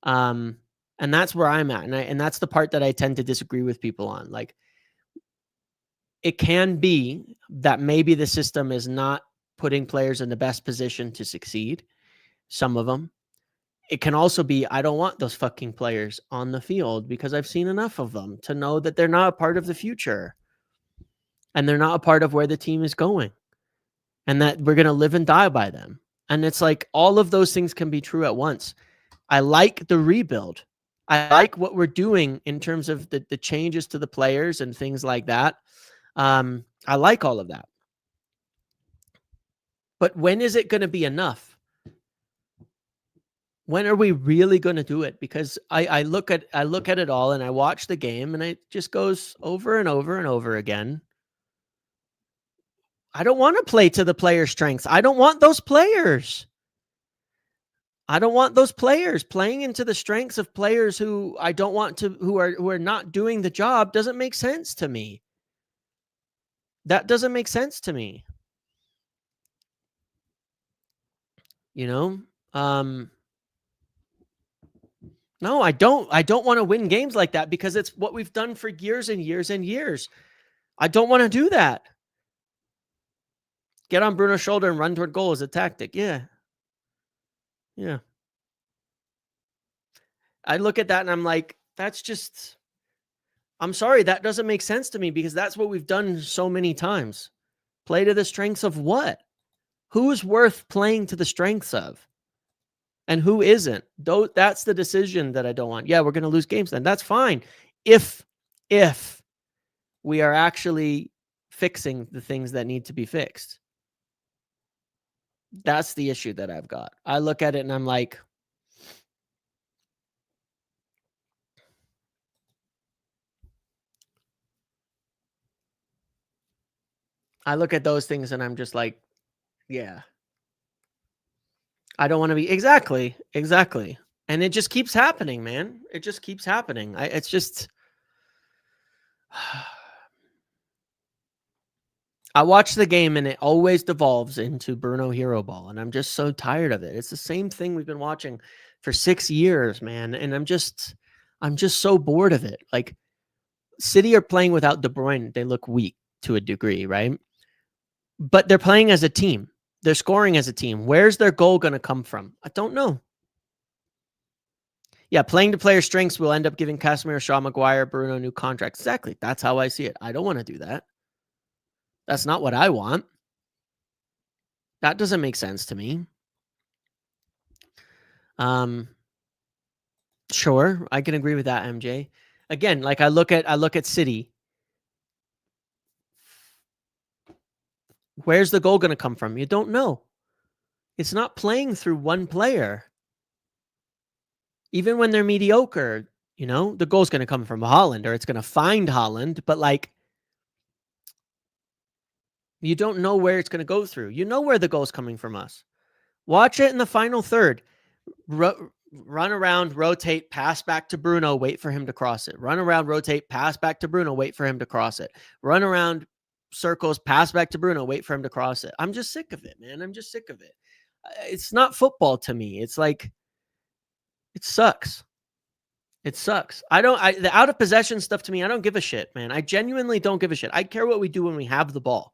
Um and that's where I'm at. And that's the part that I tend to disagree with people on. Like it can be that maybe the system is not putting players in the best position to succeed, some of them. It can also be I don't want those fucking players on the field because I've seen enough of them to know that they're not a part of the future and they're not a part of where the team is going and that we're going to live and die by them. And it's like all of those things can be true at once. I like the rebuild. I like what we're doing in terms of the changes to the players and things like that. I like all of that. But when is it going to be enough? When are we really going to do it? Because I look at it all and I watch the game and it just goes over and over and over again. I don't want to play to the players' strengths. I don't want those players. I don't want those players playing into the strengths of players who I don't want to who are not doing the job doesn't make sense to me. That doesn't make sense to me. You know? No, I don't want to win games like that because it's what we've done for years and years and years. I don't want to do that. Get on Bruno's shoulder and run toward goal is a tactic. Yeah. Yeah. I look at that and I'm like, that's just I'm sorry, that doesn't make sense to me because that's what we've done so many times. Play to the strengths of what? Who's worth playing to the strengths of? And who isn't? That's the decision that I don't want. Yeah, we're going to lose games then. That's fine. If we are actually fixing the things that need to be fixed. That's the issue that I've got. I look at it and I'm like, I look at those things and I'm just like, yeah. I don't want to be exactly. And it just keeps happening, man. It just keeps happening. It's just I watch the game and it always devolves into Bruno hero ball, and I'm just so tired of it. It's the same thing we've been watching for 6 years, man, and I'm just so bored of it. Like City are playing without De Bruyne. They look weak to a degree, right? But they're playing as a team. They're scoring as a team. Where's their goal going to come from? I don't know. Yeah, playing to player strengths will end up giving Casemiro, Shaw, Maguire, Bruno new contracts. Exactly. That's how I see it. I don't want to do that. That's not what I want. That doesn't make sense to me. Sure, I can agree with that, MJ. Again, like I look at City. Where's the goal going to come from? You don't know. It's not playing through one player. Even when they're mediocre, the goal's going to come from Holland or it's going to find Holland, but like you don't know where it's going to go through. You know where the goal's coming from us. Watch it in the final third. Run around, rotate, pass back to Bruno, wait for him to cross it. Run around, rotate, pass back to Bruno, wait for him to cross it. Run around, circles, pass back to Bruno, wait for him to cross it. I'm just sick of it, man. I'm just sick of it. It's not football to me. It's like, it sucks. It sucks. The out of possession stuff to me, I don't give a shit, man. I genuinely don't give a shit. I care what we do when we have the ball.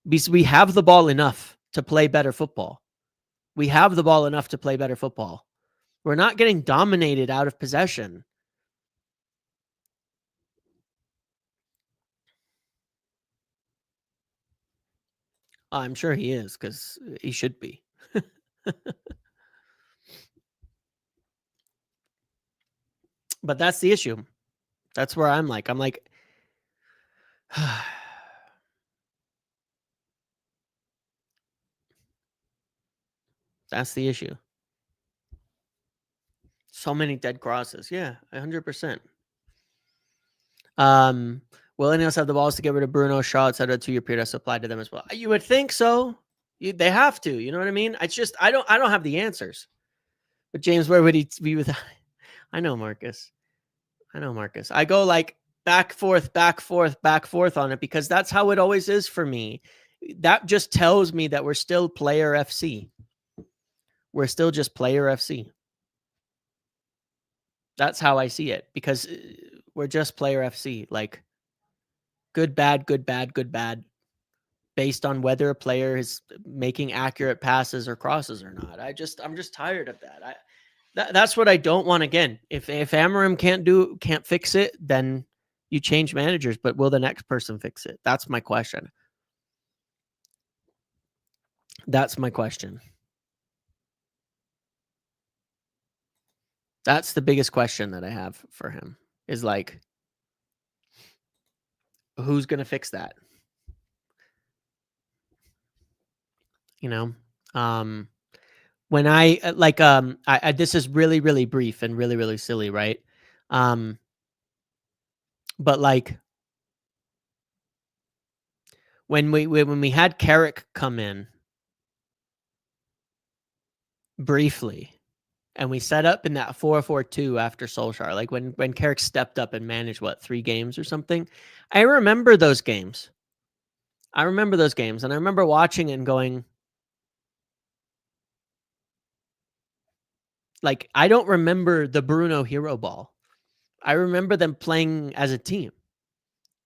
Because we have the ball enough to play better football. We have the ball enough to play better football. We're not getting dominated out of possession. I'm sure he is because he should be. But that's the issue. That's where I'm like, that's the issue. So many dead crosses. Yeah, 100%. Will anyone else have the balls to get rid of Bruno, Shaw, etc. 2-year period has applied to them as well? You would think so. They have to. You know what I mean? It's just I don't have the answers. But James, where would he be with? I know, Marcus. I go like back, forth on it because that's how it always is for me. That just tells me that we're still player FC. We're still just player FC. That's how I see it because we're just player FC. Like good, bad, good, bad, good, bad, based on whether a player is making accurate passes or crosses or not. I'm just tired of that. That's what I don't want again. If Amarim can't fix it, then you change managers, but will the next person fix it? That's my question. That's my question. That's the biggest question that I have for him is like, who's going to fix that? You know, when I like, I this is really, really brief and really, really silly, right? But like when we had Carrick come in briefly, and we set up in that 4-4-2 after Solskjaer, like when Carrick stepped up and managed 3 games or something. I remember those games. And I remember watching it and going, like, I don't remember the Bruno hero ball. I remember them playing as a team.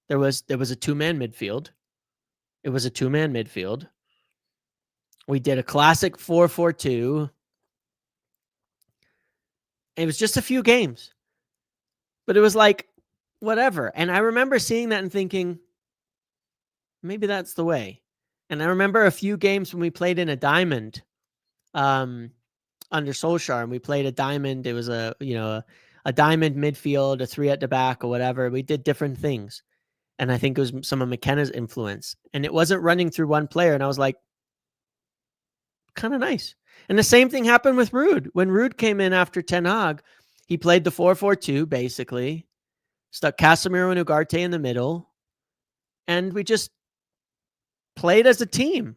There was a two-man midfield. It was a two-man midfield. We did a classic 4-4-2. It was just a few games. But it was like, whatever. And I remember seeing that and thinking, maybe that's the way. And I remember a few games when we played in a diamond under Solskjaer, and we played a diamond. It was a diamond midfield, a 3 at the back or whatever. We did different things. And I think it was some of McKenna's influence. And it wasn't running through one player. And I was like, kind of nice. And the same thing happened with Ruud. When Ruud came in after Ten Hag, he played the 4-4-2, basically. Stuck Casemiro and Ugarte in the middle. And we just played as a team.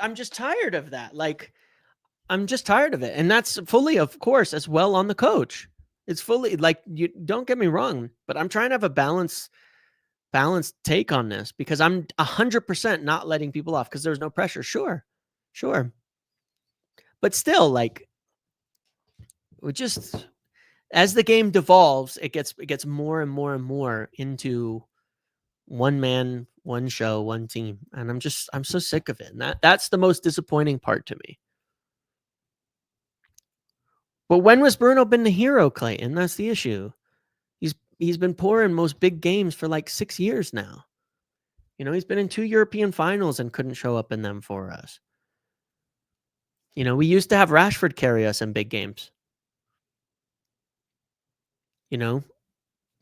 I'm just tired of that. Like, I'm just tired of it. And that's fully, of course, as well on the coach. It's fully like, you don't get me wrong, but I'm trying to have a balanced take on this because I'm 100% not letting people off because there's no pressure. Sure. But still, like, we just, as the game devolves, it gets more and more and more into one man, one show, one team. And I'm so sick of it. And that's the most disappointing part to me. But when was Bruno been the hero, Clayton? That's the issue. He's been poor in most big games for like 6 years now. You know, he's been in 2 European finals and couldn't show up in them for us. You know, we used to have Rashford carry us in big games. You know,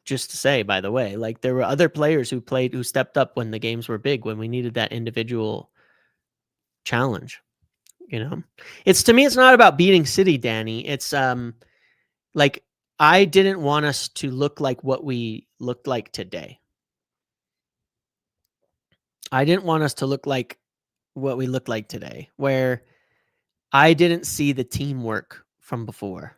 just to say, by the way, like there were other players who stepped up when the games were big, when we needed that individual challenge. You know, to me, it's not about beating City, Danny. It's like, I didn't want us to look like what we looked like today. I didn't want us to look like what we looked like today, where I didn't see the teamwork from before.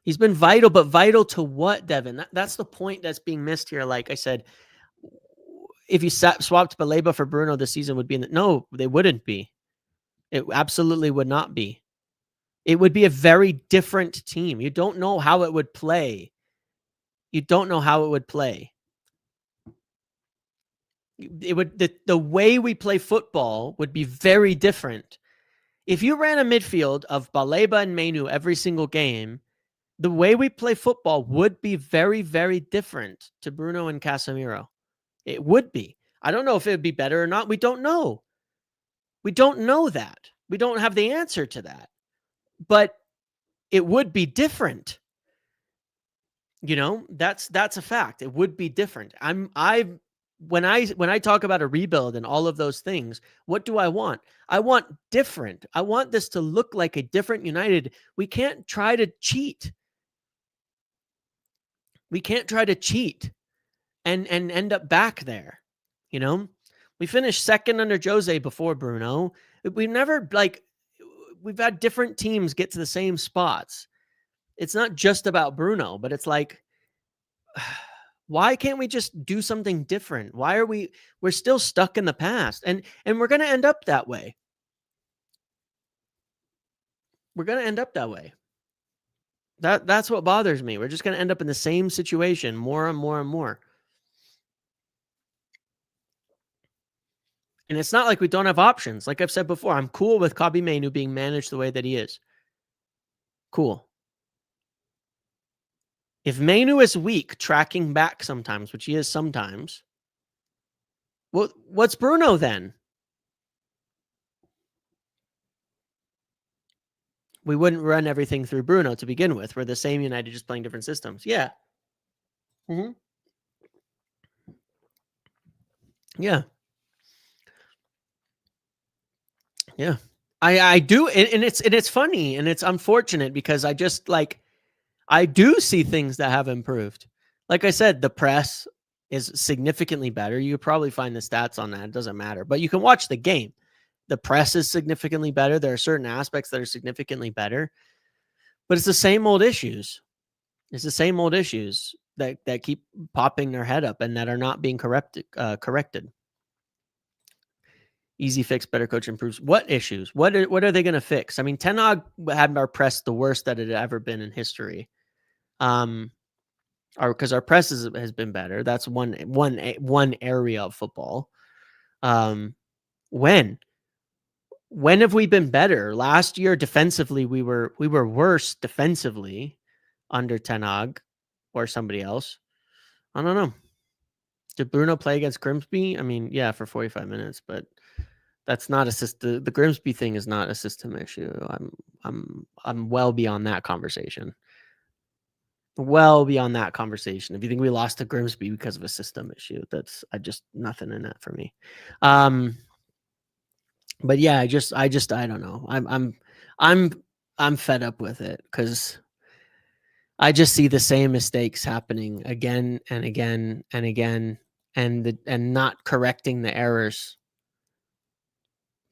He's been vital, but vital to what, Devin? That's the point that's being missed here. Like I said, if you swapped Baleba for Bruno this season, would be no, they wouldn't be. It absolutely would not be. It would be a very different team. You don't know how it would play. It would, the way we play football would be very different. If you ran a midfield of Baleba and Mainu every single game, the way we play football would be very, very different to Bruno and Casemiro. It would be. I don't know if it would be better or not. We don't know. We don't know that. We don't have the answer to that. But it would be different. You know, that's a fact. It would be different. When I talk about a rebuild and all of those things, what do I want? I want different. I want this to look like a different United. We can't try to cheat. We can't try to cheat and end up back there. You know, we finished second under Jose before Bruno. We've never we've had different teams get to the same spots. It's not just about Bruno, but it's like, why can't we just do something different? Why are we're still stuck in the past? And we're going to end up that way. We're going to end up that way. That's what bothers me. We're just going to end up in the same situation more and more and more. And it's not like we don't have options. Like I've said before, I'm cool with Kobbie Mainoo being managed the way that he is. Cool. If Mainoo is weak, tracking back sometimes, which he is sometimes, well, what's Bruno then? We wouldn't run everything through Bruno to begin with. We're the same United, just playing different systems. Yeah. Mm-hmm. Yeah. Yeah. I do, and it's funny and it's unfortunate because I just I do see things that have improved. Like I said, the press is significantly better. You could probably find the stats on that. It doesn't matter, but you can watch the game. The press is significantly better. There are certain aspects that are significantly better, but it's the same old issues. It's the same old issues that keep popping their head up and that are not being corrected. Easy fix, better coach improves. What issues? What are they going to fix? I mean, Ten Hag had our press the worst that it had ever been in history. Because our press has been better. That's one area of football. When have we been better? Last year defensively, we were worse defensively under Ten Hag or somebody else. I don't know. Did Bruno play against Grimsby? I mean, yeah, for 45 minutes, but that's not a system. The Grimsby thing is not a system issue. I'm well beyond that conversation. Well beyond that conversation. If you think we lost to Grimsby because of a system issue, that's nothing in that for me. But yeah, I don't know. I'm fed up with it because I just see the same mistakes happening again and again and again, and not correcting the errors.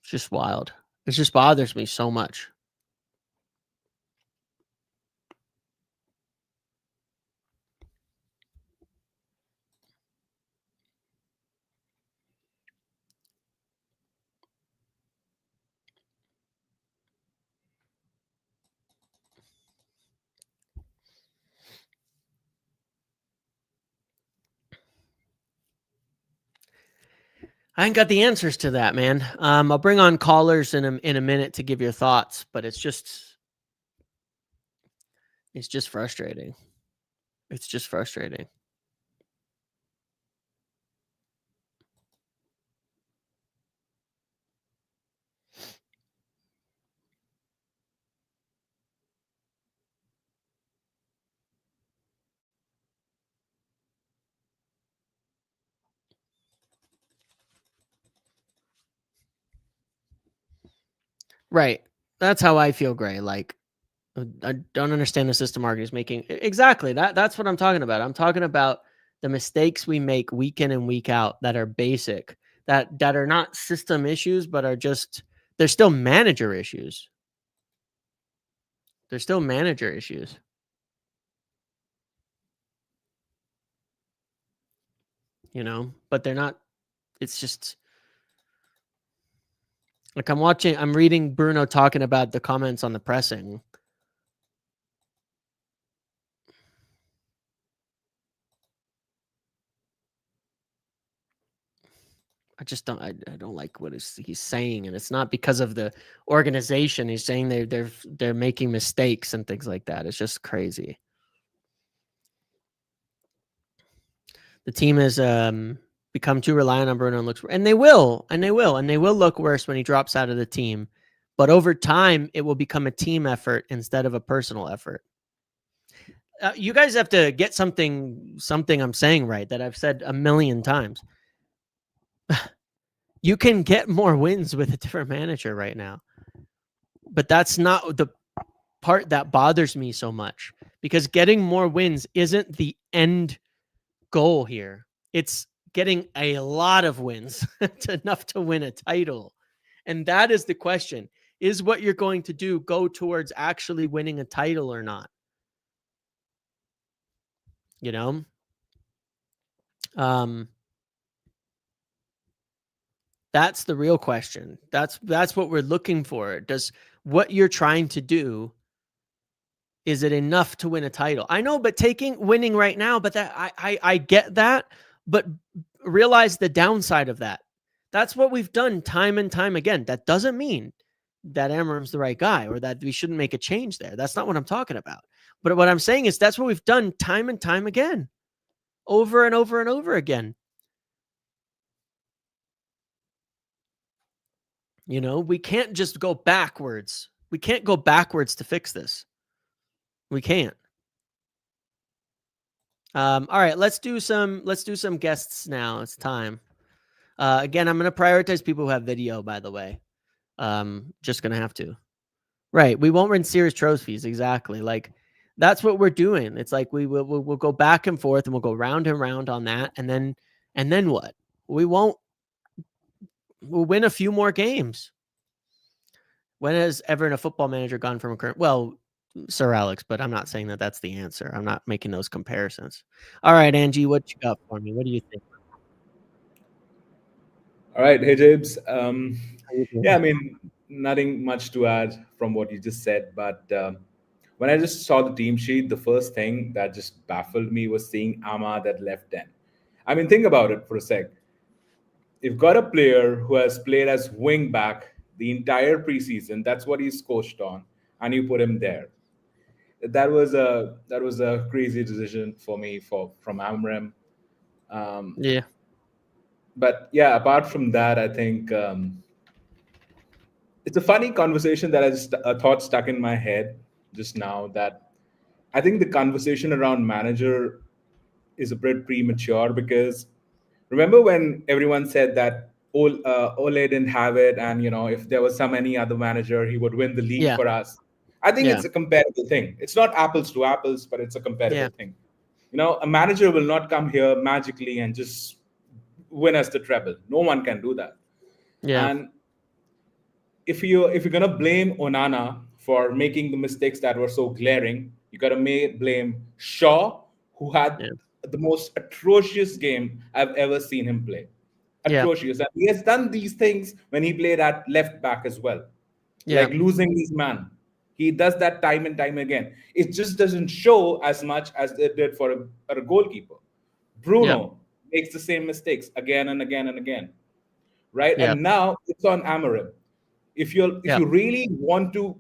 It's just wild. It just bothers me so much. I ain't got the answers to that, man. I'll bring on callers in a minute to give your thoughts, but it's just frustrating. It's just frustrating. Right. That's how I feel, Gray. Like, I don't understand the system Arkin is making. Exactly. That's what I'm talking about. I'm talking about the mistakes we make week in and week out that are basic, that are not system issues, but are just, they're still manager issues. They're still manager issues. You know, but they're not, it's just like I'm reading Bruno talking about the comments on the pressing. I just don't. I don't like what he's saying, and it's not because of the organization. He's saying they're making mistakes and things like that. It's just crazy. The team is become too reliant on Bruno and they will look worse when he drops out of the team. But over time, it will become a team effort instead of a personal effort. You guys have to get something I'm saying right that I've said a million times. You can get more wins with a different manager right now. But that's not the part that bothers me so much, because getting more wins isn't the end goal here. It's getting a lot of wins, enough to win a title. And that is the question. Is what you're going to do go towards actually winning a title or not? You know? That's the real question. That's what we're looking for. Does what you're trying to do, is it enough to win a title? I know, but winning right now, but that I get that, but realize the downside of that. That's what we've done time and time again. That doesn't mean that Amarim's the right guy or that we shouldn't make a change there. That's not what I'm talking about. But what I'm saying is that's what we've done time and time again, over and over and over again. You know, we can't just go backwards. We can't go backwards to fix this. We can't. All right, let's do some guests now. It's time. Again, I'm going to prioritize people who have video, by the way. Just going to have to. Right. We won't win series trophies. Exactly. Like, that's what we're doing. It's like we'll go back and forth and we'll go round and round on that. And then what? We'll win a few more games. When has ever a football manager gone from a current? Well, Sir Alex, but I'm not saying that that's the answer. I'm not making those comparisons. All right, Angie, what you got for me? What do you think? All right. Hey, Jabes. How you Yeah, I doing? mean, nothing much to add from what you just said. But when I just saw the team sheet, the first thing that just baffled me was seeing Ahmad at left end. I mean, think about it for a sec. You've got a player who has played as wing back the entire preseason. That's what he's coached on, and you put him there. That was a crazy decision for me from Amram. Um, Yeah, but yeah, apart from that, I think it's a funny conversation that I just a thought stuck in my head just now, that I think the conversation around manager is a bit premature, because remember when everyone said that Ole didn't have it, and if there was some any other manager, he would win the league yeah, for us. I think yeah, it's a comparable thing. It's not apples to apples, but it's a yeah, comparable thing. A manager will not come here magically and just win us the treble. No one can do that. yeah, And if you're gonna blame Onana for making the mistakes that were so glaring, you gotta blame Shaw, who had yeah, the most atrocious game I've ever seen him play. yeah, Atrocious. And he has done these things when he played at left back as well, yeah, like losing his man. He does that time and time again. It just doesn't show as much as it did for a goalkeeper. yeah, Bruno makes the same mistakes again and again and again, right? yeah, And now it's on Amarim. If yeah, you really want to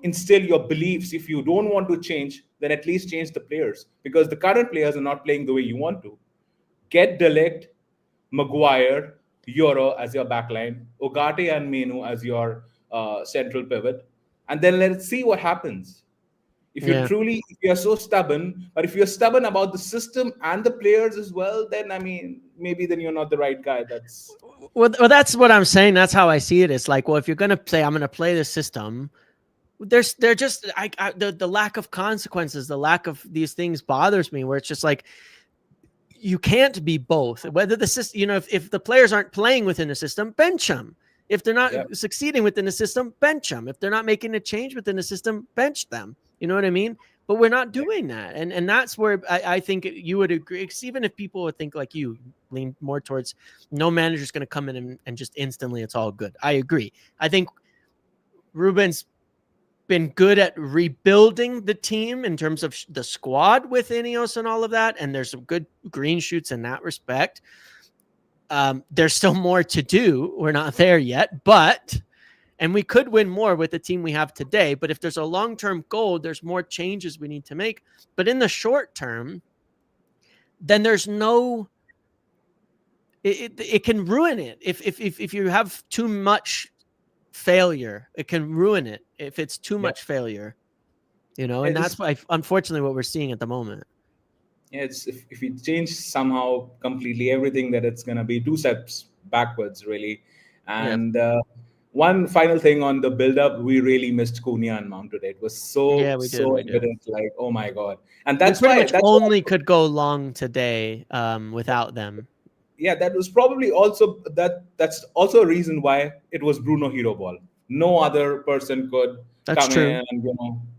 instill your beliefs, if you don't want to change, then at least change the players, because the current players are not playing the way you want to. Get Delict, Maguire, Euro as your backline, Ogate and Menu as your central pivot, and then let's see what happens. yeah. If you're so stubborn, but if you're stubborn about the system and the players as well, then I mean, maybe then you're not the right guy. That's Well, that's what I'm saying. That's how I see it. It's like, well, if you're gonna say I'm gonna play the system, they're just the lack of consequences, the lack of these things bothers me. Where it's just like, you can't be both. Whether the system, if the players aren't playing within the system, bench them. If they're not yeah, succeeding within the system, bench them. If they're not making a change within the system, bench them. You know what I mean? But we're not yeah, doing that, and that's where I think you would agree. 'Cause even if people would think like you, lean more towards no manager's going to come in and just instantly it's all good. I agree. I think Ruben's been good at rebuilding the team in terms of the squad with Ineos and all of that. And there's some good green shoots in that respect. There's still more to do. We're not there yet, and we could win more with the team we have today. But if there's a long-term goal, there's more changes we need to make. But in the short term, then there's no it can ruin it if you have too much failure. It can ruin it if it's too Yeah. much failure, and It's that's why, unfortunately, what we're seeing at the moment. yeah, it's if we change somehow completely everything, that it's gonna be two steps backwards, really. Yeah, And one final thing on the build up, we really missed Cunha and Mount today. It was yeah, so we did. evident, like, oh my god. And We that's pretty why much that's what only could go long today without them. yeah, that was probably also that's also a reason why it was Bruno hero ball. No other person could That's come true. in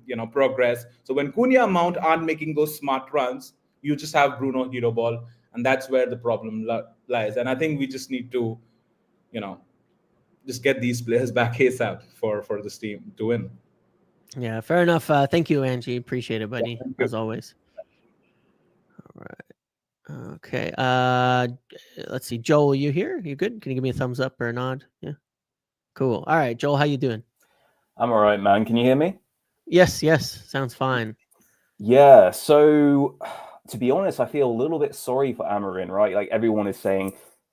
and progress. So when Cunha and Mount aren't making those smart runs, you just have Bruno hero ball, and that's where the problem lies. And I think we just need to, you know, just get these players back ASAP for this team to win. Yeah, fair enough. Thank you, Angie. Appreciate it, Yeah, buddy, thank you. as always. All right. Okay. Let's see. Joel, you here? You good? Can you give me a thumbs up or a nod? Yeah. Cool. All right, Joel, how you doing? I'm all right, man. Can you hear me? Yes. Sounds fine. Yeah. So, to be honest, I feel a little bit sorry for Amarin, right? Like everyone is saying,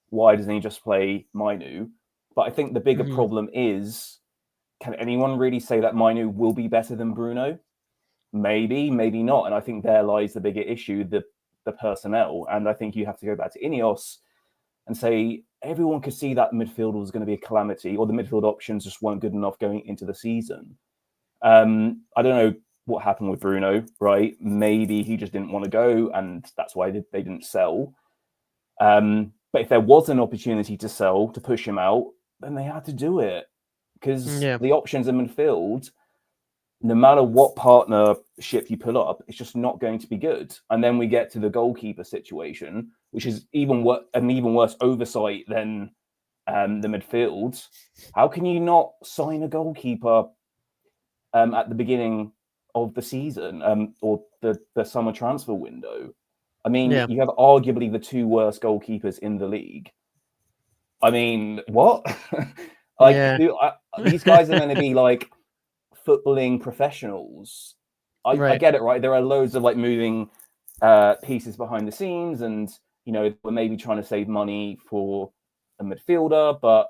why doesn't he just play Mainu? But I think the bigger Mhm. problem is, can anyone really say that Mainu will be better than Bruno? Maybe, maybe not. And I think there lies the bigger issue, the personnel. And I think you have to go back to Ineos and say everyone could see that the midfield was going to be a calamity, or the midfield options just weren't good enough going into the season. I don't know what happened with Bruno, right? Maybe he just didn't want to go, and that's why they didn't sell. But if there was an opportunity to sell, to push him out, then they had to do it, because Yeah. the options in midfield, no matter what partnership you pull up, it's just not going to be good. And then we get to the goalkeeper situation, which is an even worse oversight than the midfield. How can you not sign a goalkeeper at the beginning of the season or the summer transfer window? I mean, Yeah. you have arguably the two worst goalkeepers in the league. I mean, what? Yeah. These guys are meant to be like footballing professionals. I Right. get it, right? There are loads of like moving pieces behind the scenes, and we're maybe trying to save money for a midfielder, but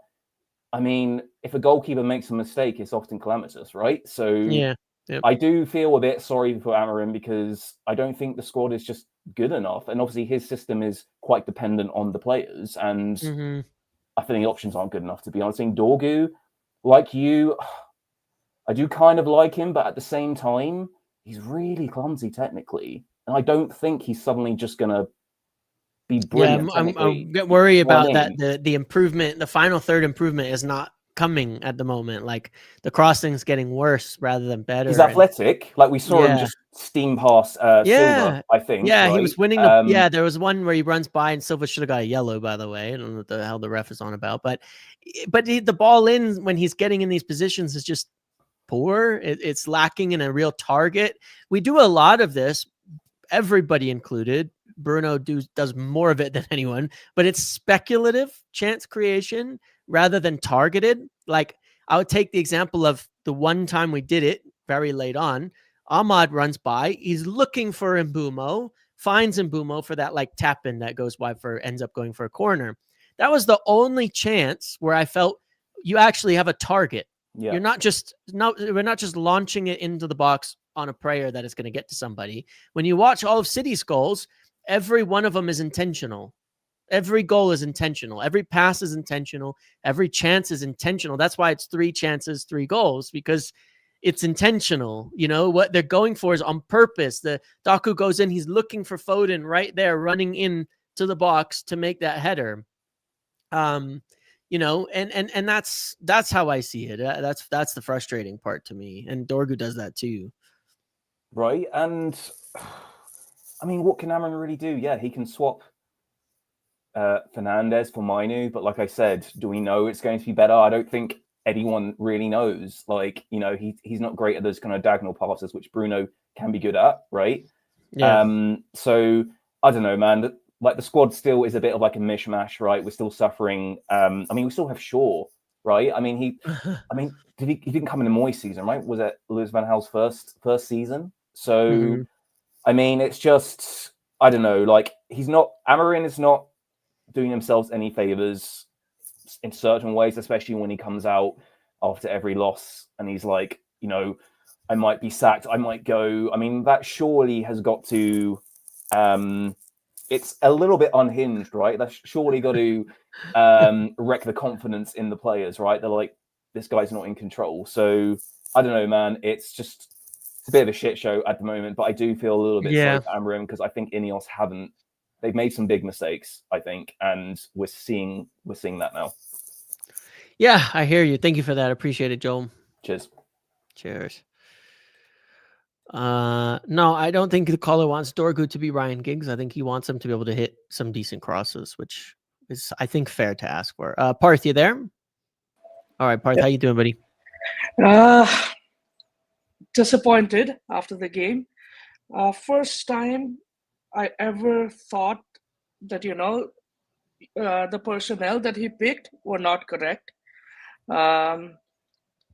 I mean, if a goalkeeper makes a mistake, it's often calamitous, right? So Yeah. Yep. I do feel a bit sorry for Amarin, because I don't think the squad is just good enough, and obviously his system is quite dependent on the players, and Mhm. I think the options aren't good enough, to be honest. I think Dorgu, like you, I do kind of like him, but at the same time, he's really clumsy technically, and I don't think he's suddenly just gonna be Yeah, brilliant I technically. get worried You know what I about that. mean? The improvement, the final third improvement, is not coming at the moment. Like the crossing's getting worse rather than He's better. And athletic. Like we saw him yeah, just steam past Silva, yeah, I think, yeah. He right? was winning the. Yeah, there was one where he runs by and Silva should have got a yellow. By the way, I don't know what the hell the ref is on about, but the ball in when he's getting in these positions is just poor. It's lacking in a real target. We do a lot of this, everybody included. Bruno does more of it than anyone, but it's speculative chance creation rather than targeted. Like I would take the example of the one time we did it very late on. Ahmad runs by, he's looking for Mbumo, finds Mbumo for that like tap in that goes wide for ends up going for a corner. That was the only chance where I felt you actually have a target. Yeah. We're not just launching it into the box on a prayer that it's going to get to somebody. When you watch all of City's goals, every one of them is intentional. Every goal is intentional. Every pass is intentional. Every chance is intentional. That's why it's 3 chances, 3 goals, because it's intentional. What they're going for is on purpose. The Doku goes in, he's looking for Foden right there, running in to the box to make that header. And that's how I see it. That's the frustrating part to me. And Dorgu does that too. Right. And I mean, what can Amarin really do? Yeah, he can swap Fernandez for Mainu, but like I said, do we know it's going to be better? I don't think anyone really knows. Like, he's not great at those kind of diagonal passes, which Bruno can be good at, right? Yeah. So I don't know, man. Like the squad still is a bit of like a mishmash, right? We're still suffering. I mean, we still have Shaw, right? I mean, he didn't come in the Moyes season, right? Was it Louis van Gaal's first season? So Mhm. I mean, it's just, I don't know. Like Amarin is not doing themselves any favors in certain ways, especially when he comes out after every loss and he's like, I might be sacked, I might go. I mean, that surely has got to, it's a little bit unhinged, right? That's surely got to wreck the confidence in the players, right? They're like, this guy's not in control. So I don't know, man. It's a bit of a shit show at the moment, but I do feel a little bit sorry for Amorim because I think Ineos they've made some big mistakes, I think, and we're seeing that now. Yeah, I hear you. Thank you for that. Appreciate it, Joel. Cheers. No, I don't think the caller wants Dorgu to be Ryan Giggs. I think he wants him to be able to hit some decent crosses, which is, I think, fair to ask for. Parth, you there? All right, Parth, how you doing, buddy? Disappointed after the game. First time I ever thought that, the personnel that he picked were not correct.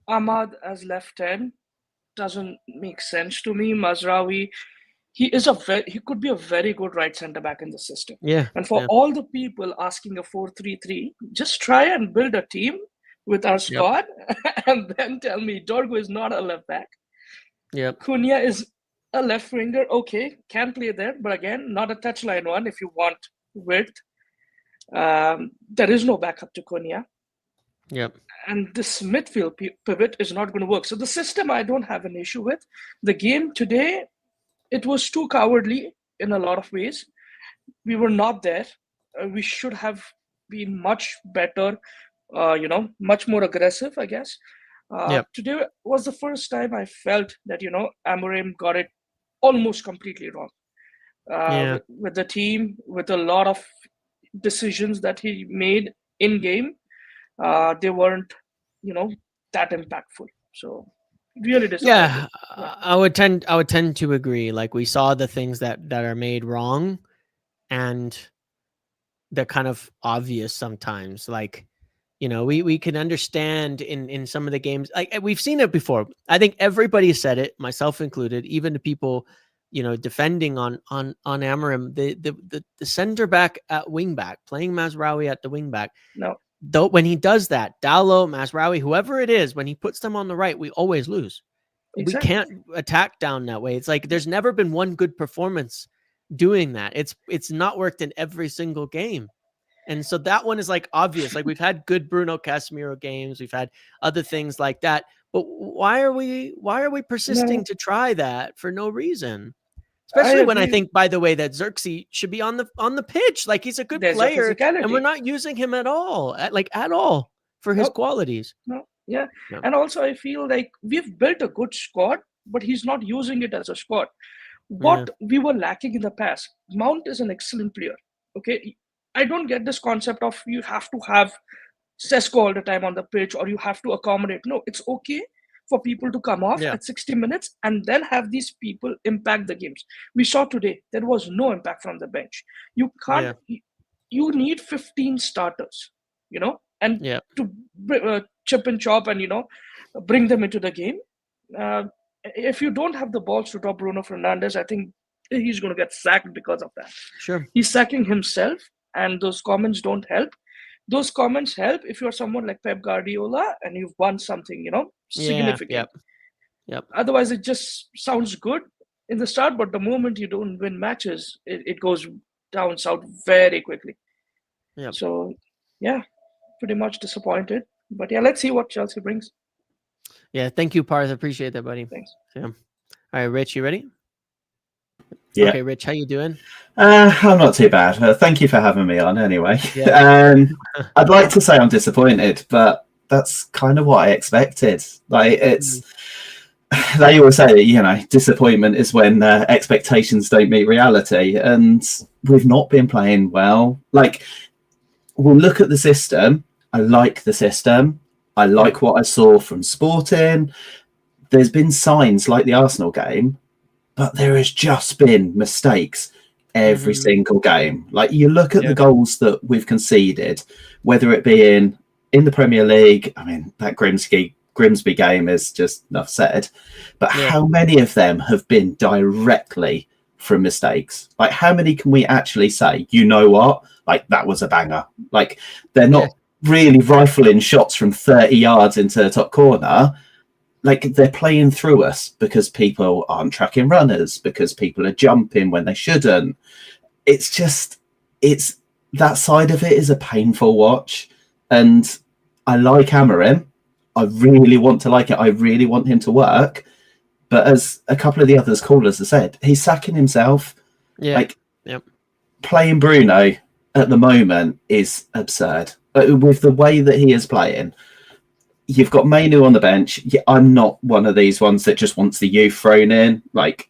Ahmad as left 10 doesn't make sense to me. Mazraoui, he could be a very good right centre back in the system. Yeah. And for all the people asking a 4-3-3, just try and build a team with our squad and then tell me Dorgu is not a left back. Yep. Cunha is a left winger. Okay, can play there, but again, not a touchline one if you want width. There is no backup to Cunha. Yep. And this midfield pivot is not going to work. So the system I don't have an issue with. The game today, it was too cowardly in a lot of ways. We were not there. We should have been much better, much more aggressive, I guess. Today was the first time I felt that, Amorim got it almost completely wrong. With the team, with a lot of decisions that he made in game, they weren't, that impactful. So really disappointed. I would tend to agree. Like, we saw the things that are made wrong, and they're kind of obvious sometimes. Like, we can understand in some of the games, like we've seen it before. I think everybody said it, myself included, even the people, defending on Amorim, the center back at wing back, playing Mazraoui at the wing back. No. Though when he does that, Dallo, Mazraoui, whoever it is, when he puts them on the right, we always lose. Exactly. We can't attack down that way. It's like there's never been one good performance doing that. It's not worked in every single game. And so that one is like obvious. Like, we've had good Bruno Casemiro games, we've had other things like that. But why are we persisting to try that for no reason? Especially when I think, by the way, that Xerxes should be on the pitch. Like, he's a good player, and we're not using him at all for his qualities. No. And also I feel like we've built a good squad, but he's not using it as a squad. What we were lacking in the past, Mount is an excellent player. Okay, I don't get this concept of you have to have Sesko all the time on the pitch or you have to accommodate. No, it's okay for people to come off at 60 minutes and then have these people impact the games. We saw today there was no impact from the bench. You can't. You need 15 starters, and to chip and chop and bring them into the game. If you don't have the balls to drop Bruno Fernandes, I think he's going to get sacked because of that. Sure, he's sacking himself, and those comments don't help. Those comments help if you're someone like Pep Guardiola and you've won something, significant. Yep. Otherwise, it just sounds good in the start, but the moment you don't win matches, it goes down south very quickly. Yep. So, pretty much disappointed. But let's see what Chelsea brings. Yeah, thank you, Parth. Appreciate that, buddy. Thanks. All right, Rich, you ready? Yeah. Okay, Rich, how you doing? I'm not too bad. Thank you for having me on anyway. I'd like to say I'm disappointed, but that's kind of what I expected. Like, they always say, disappointment is when expectations don't meet reality, and we've not been playing well. Like, we'll look at the system. I like the system. I like what I saw from Sporting. There's been signs like the Arsenal game, but there has just been mistakes every single game. Like, you look at the goals that we've conceded, whether it be in the Premier League. I mean, that Grimsby game is just enough said. But how many of them have been directly from mistakes. Like, how many can we actually say, you know what? Like, that was a banger. Like, they're not really rifling shots from 30 yards into the top corner. Like, they're playing through us because people aren't tracking runners, because people are jumping when they shouldn't. It's just, it's that side of it is a painful watch. And I like Amorim. I really want to like it. I really want him to work. But as a couple of the others callers have said, he's sacking himself. Yeah. Like, playing Bruno at the moment is absurd. With the way that he is playing, you've got Mainu on the bench. I'm not one of these ones that just wants the youth thrown in. Like,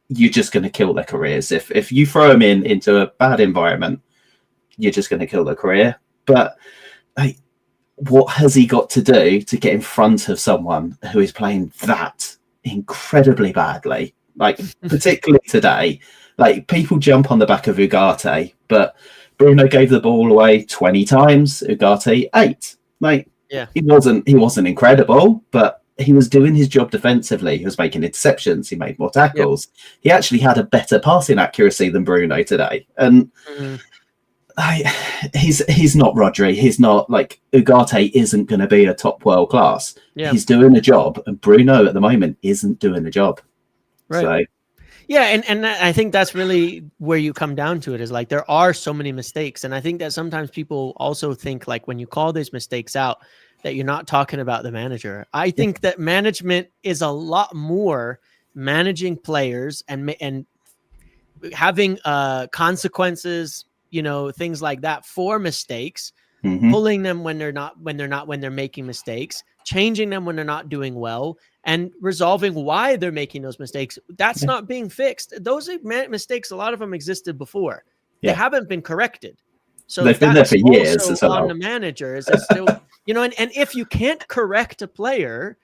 you're just going to kill their careers. If you throw them into a bad environment, you're just going to kill their career. But like, what has he got to do to get in front of someone who is playing that incredibly badly? Like, particularly today, like, people jump on the back of Ugarte, but Bruno gave the ball away 20 times. Ugarte 8. Like, he wasn't incredible, but he was doing his job defensively. He was making interceptions. He made more tackles. He actually had a better passing accuracy than Bruno today. And he's not Rodri. He's not, like, Ugarte isn't going to be a top world class. He's doing a job, and Bruno at the moment isn't doing the job. Right. So, yeah, and I think that's really where you come down to it, is like, there are so many mistakes. And I think that sometimes people also think, like, when you call these mistakes out, that you're not talking about the manager. I think that management is a lot more managing players and having consequences, you know, things like that for mistakes, pulling them when they're making mistakes, changing them when they're not doing well, and resolving why they're making those mistakes. That's not being fixed. Those mistakes, a lot of them existed before. They haven't been corrected. So they've been there for years as well. On the manager is still, you know, and if you can't correct a player,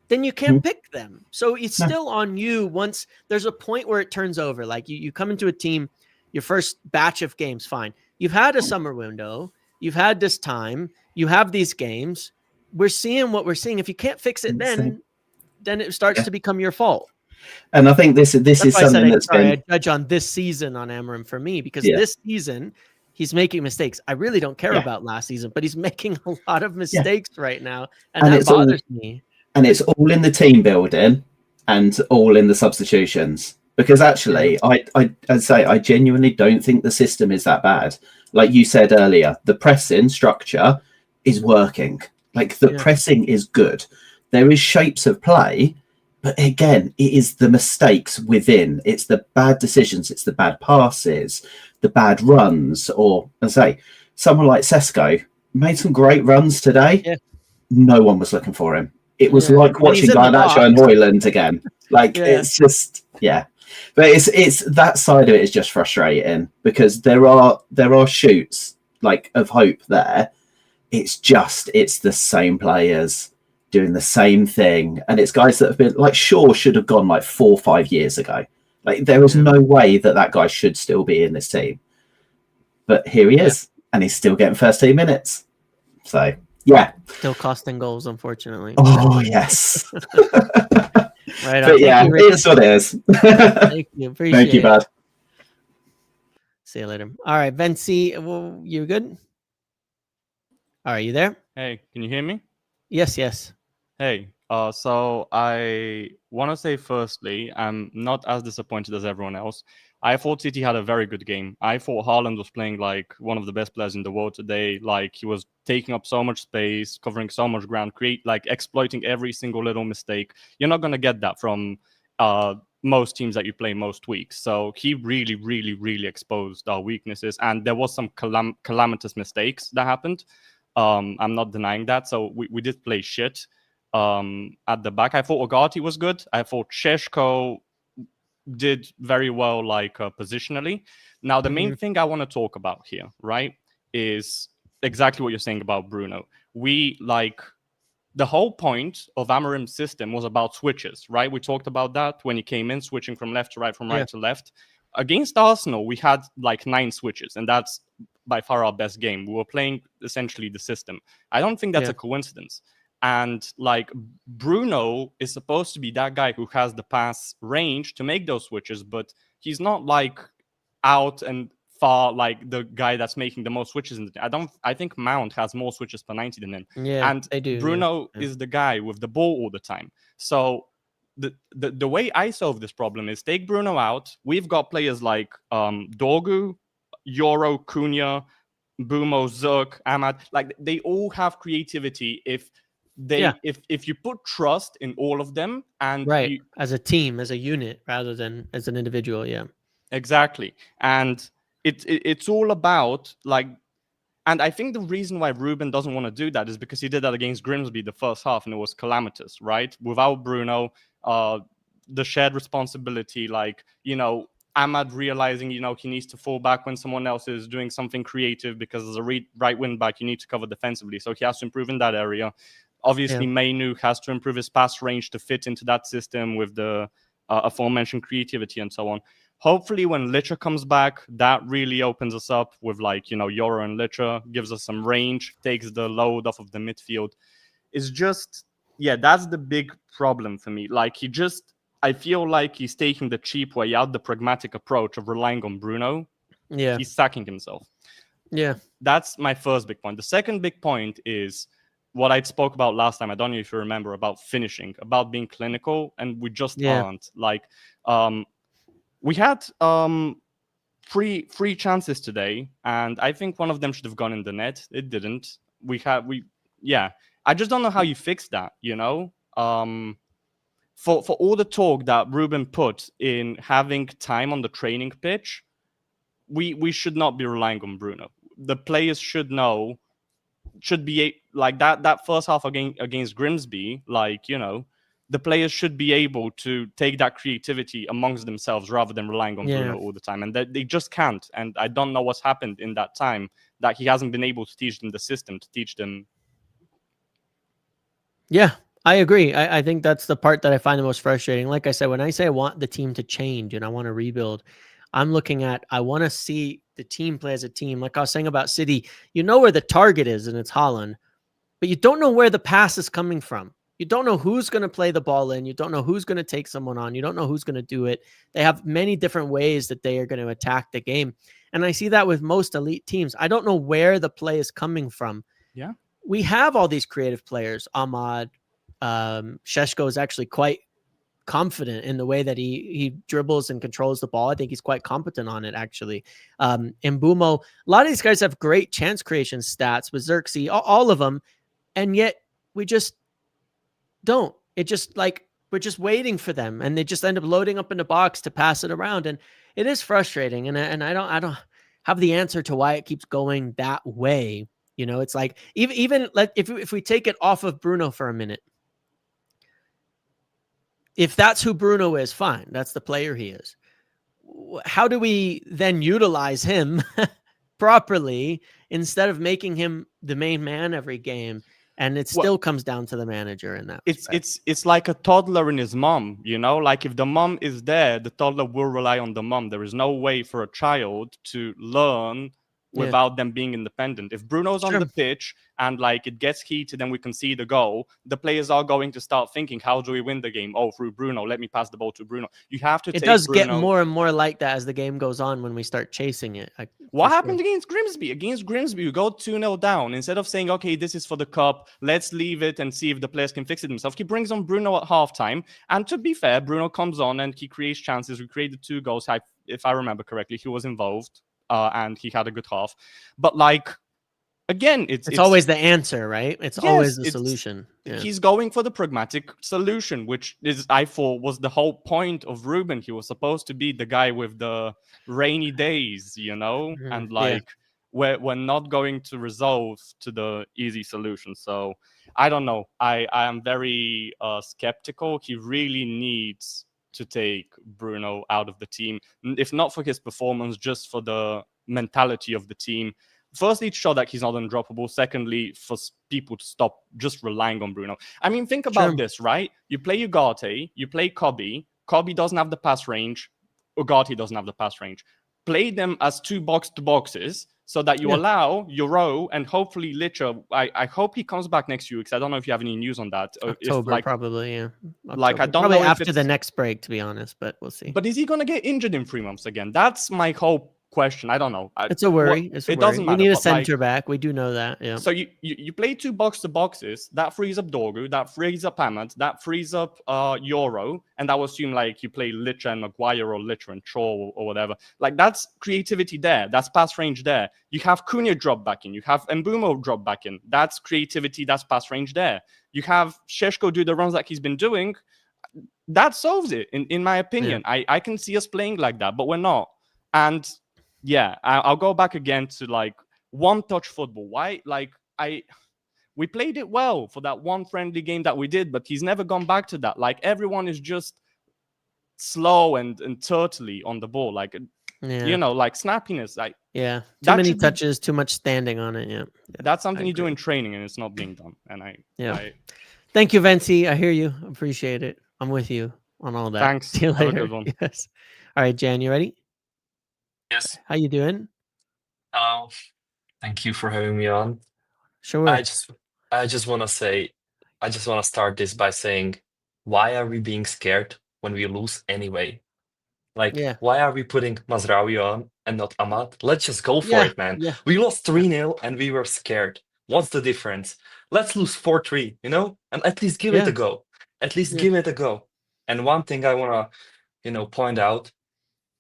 then you can't pick them. So it's still on you. Once there's a point where it turns over, like you come into a team, your first batch of games, fine. You've had a summer window. You've had this time. You have these games. We're seeing what we're seeing. If you can't fix it, then it starts to become your fault. And I think this is something that's been... I judge on this season on Amorim for me, because this season he's making mistakes. I really don't care about last season, but he's making a lot of mistakes right now, and that bothers me. And it's all in the team building and all in the substitutions. Because actually, I'd say I genuinely don't think the system is that bad. Like you said earlier, the pressing structure is working. Like, the pressing is good. There is shapes of play, but again, it is the mistakes within. It's the bad decisions. It's the bad passes, the bad runs. Or, as I say, someone like Sesko made some great runs today. Yeah. No one was looking for him. It was like watching Garnacho and Hoyland again. Like, it's just, But it's that side of it is just frustrating, because there are shoots, like, of hope there. It's the same players doing the same thing, and it's guys that have been, like, Shaw should have gone like 4 or 5 years ago. Like, there was no way that guy should still be in this team, but here he is, and he's still getting first team minutes. So still costing goals, unfortunately. Oh yes. Right. But it's what it is. Thank you. Appreciate Thank you, bud. See you later. All right, Venci, you good? All right, you there? Hey, can you hear me? Yes. Hey, so I want to say firstly, I'm not as disappointed as everyone else. I thought City had a very good game. I thought Haaland was playing like one of the best players in the world today. Like, he was taking up so much space, covering so much ground, exploiting every single little mistake. You're not going to get that from most teams that you play most weeks. So he really, really, really exposed our weaknesses. And there was some calamitous mistakes that happened. I'm not denying that. So we did play shit at the back. I thought Ugarte was good. I thought Šeško did very well, positionally. Now, the main thing I want to talk about here, right, is exactly what you're saying about Bruno. The whole point of Amorim's system was about switches, right? We talked about that when he came in, switching from left to right, from right to left. Against Arsenal, we had 9 switches, and that's by far our best game. We were playing essentially the system. I don't think that's a coincidence. And Bruno is supposed to be that guy who has the pass range to make those switches, but he's not like out and far like the guy that's making the most switches. I think Mount has more switches per 90 than him. Yeah, And they do. Bruno Yeah. is the guy with the ball all the time. So the way I solve this problem is take Bruno out. We've got players like Dorgu, Yoro, Cunha, Bumo, Zerk, Ahmad. Like they all have creativity if you put trust in all of them, and right, as a team, as a unit, rather than as an individual. Yeah, exactly. And it's all about like, and I think the reason why Ruben doesn't want to do that is because he did that against Grimsby the first half, and it was calamitous, right? Without Bruno, the shared responsibility, like, Ahmad realizing, he needs to fall back when someone else is doing something creative, because as a right wing back, you need to cover defensively. So he has to improve in that area. Obviously, Mainu has to improve his pass range to fit into that system with the aforementioned creativity and so on. Hopefully, when Licha comes back, that really opens us up with Yoro and Licha, gives us some range, takes the load off of the midfield. It's just, that's the big problem for me. Like, I feel like he's taking the cheap way out, the pragmatic approach of relying on Bruno. Yeah. He's sacking himself. Yeah. That's my first big point. The second big point is what I spoke about last time. I don't know if you remember, about finishing, about being clinical, and we just aren't. Like, we had three chances today, and I think one of them should have gone in the net. It didn't. I just don't know how you fix that, For all the talk that Ruben put in having time on the training pitch, we should not be relying on Bruno. The players should be like that first half against Grimsby, the players should be able to take that creativity amongst themselves rather than relying on Bruno all the time. And they just can't. And I don't know what's happened in that time that he hasn't been able to teach them the system, to teach them. Yeah, I agree. I think that's the part that I find the most frustrating. Like I said, when I say I want the team to change and I want to rebuild, I'm looking at, I want to see the team play as a team. Like I was saying about City, you know where the target is, and it's Haaland, but you don't know where the pass is coming from. You don't know who's going to play the ball in. You don't know who's going to take someone on. You don't know who's going to do it. They have many different ways that they are going to attack the game. And I see that with most elite teams. I don't know where the play is coming from. Yeah. We have all these creative players. Ahmad, Sheshko is actually quite confident in the way that he dribbles and controls the ball. I think he's quite competent on it, actually. Mbumo, a lot of these guys have great chance creation stats with Xerxes, all of them. And yet we just don't. It just we're just waiting for them, and they just end up loading up in the box to pass it around. And it is frustrating. And I don't have the answer to why it keeps going that way. It's like, even if we take it off of Bruno for a minute, if that's who Bruno is, fine. That's the player he is. How do we then utilize him properly instead of making him the main man every game? And it still comes down to the manager in that. It's like a toddler and his mom, like if the mom is there, the toddler will rely on the mom. There is no way for a child to learn without them being independent. If Bruno's on the pitch and it gets heated and we can see the goal, the players are going to start thinking, how do we win the game? Oh, through Bruno. Let me pass the ball to Bruno. You have to. It does get more and more like that as the game goes on when we start chasing it. What happened against Grimsby? Against Grimsby, you go 2-0 down. Instead of saying, okay, this is for the cup, let's leave it and see if the players can fix it themselves. He brings on Bruno at halftime. And to be fair, Bruno comes on and he creates chances. We created 2 goals. If I remember correctly, he was involved. And he had a good half, but again, it's always the answer, right? It's always the solution. He's going for the pragmatic solution, which I thought was the whole point of Ruben. He was supposed to be the guy with the rainy days, and we're not going to resolve to the easy solution. So I don't know. I am very skeptical. He really needs to take Bruno out of the team, if not for his performance, just for the mentality of the team. Firstly, to show that he's not undroppable. Secondly, for people to stop just relying on Bruno. I mean, think about this, right? You play Ugarte, you play Kobe. Kobe doesn't have the pass range. Ugarte doesn't have the pass range. Play them as 2 box-to-boxes. so that you allow Euro and hopefully Licha. I hope he comes back next few weeks. I don't know if you have any news on that. October, probably, yeah. October. Like, I don't probably know after the next break, to be honest, but we'll see. But is he going to get injured in 3 months again? That's my whole question. I don't know. It's a worry. It doesn't matter. We need a center back. We do know that. Yeah. So you play 2 box-to-boxes. That frees up Dorgu. That frees up Hammond. That frees up Euro. And I would assume like you play Licha and Maguire or Licha and Shaw or whatever. Like, that's creativity there. That's pass range there. You have Cunha drop back in. You have Mbumo drop back in. That's creativity. That's pass range there. You have Šeško do the runs that he's been doing. That solves it, in my opinion. Yeah. I can see us playing like that, but we're not. And yeah, I'll go back again to like one-touch football. Why? Like, we played it well for that one friendly game that we did, but he's never gone back to that. Like, everyone is just slow and turtly on the ball. Like, you know, like snappiness. Like, too many touches, too much standing on it. Yeah. That's something you do in training, and it's not being done. And thank you, Venci. I hear you. Appreciate it. I'm with you on all that. Thanks. See you later. Have a good one. Yes. All right, Jan, you ready? Yes. How you doing? Oh, thank you for having me on. Sure. I just want to start this by saying, why are we being scared when we lose anyway? Like, why are we putting Mazraoui on and not Ahmad? Let's just go for it, man. Yeah. We lost 3-0 and we were scared. What's the difference? Let's lose 4-3, you know, and at least give it a go. At least give it a go. And one thing I want to, point out,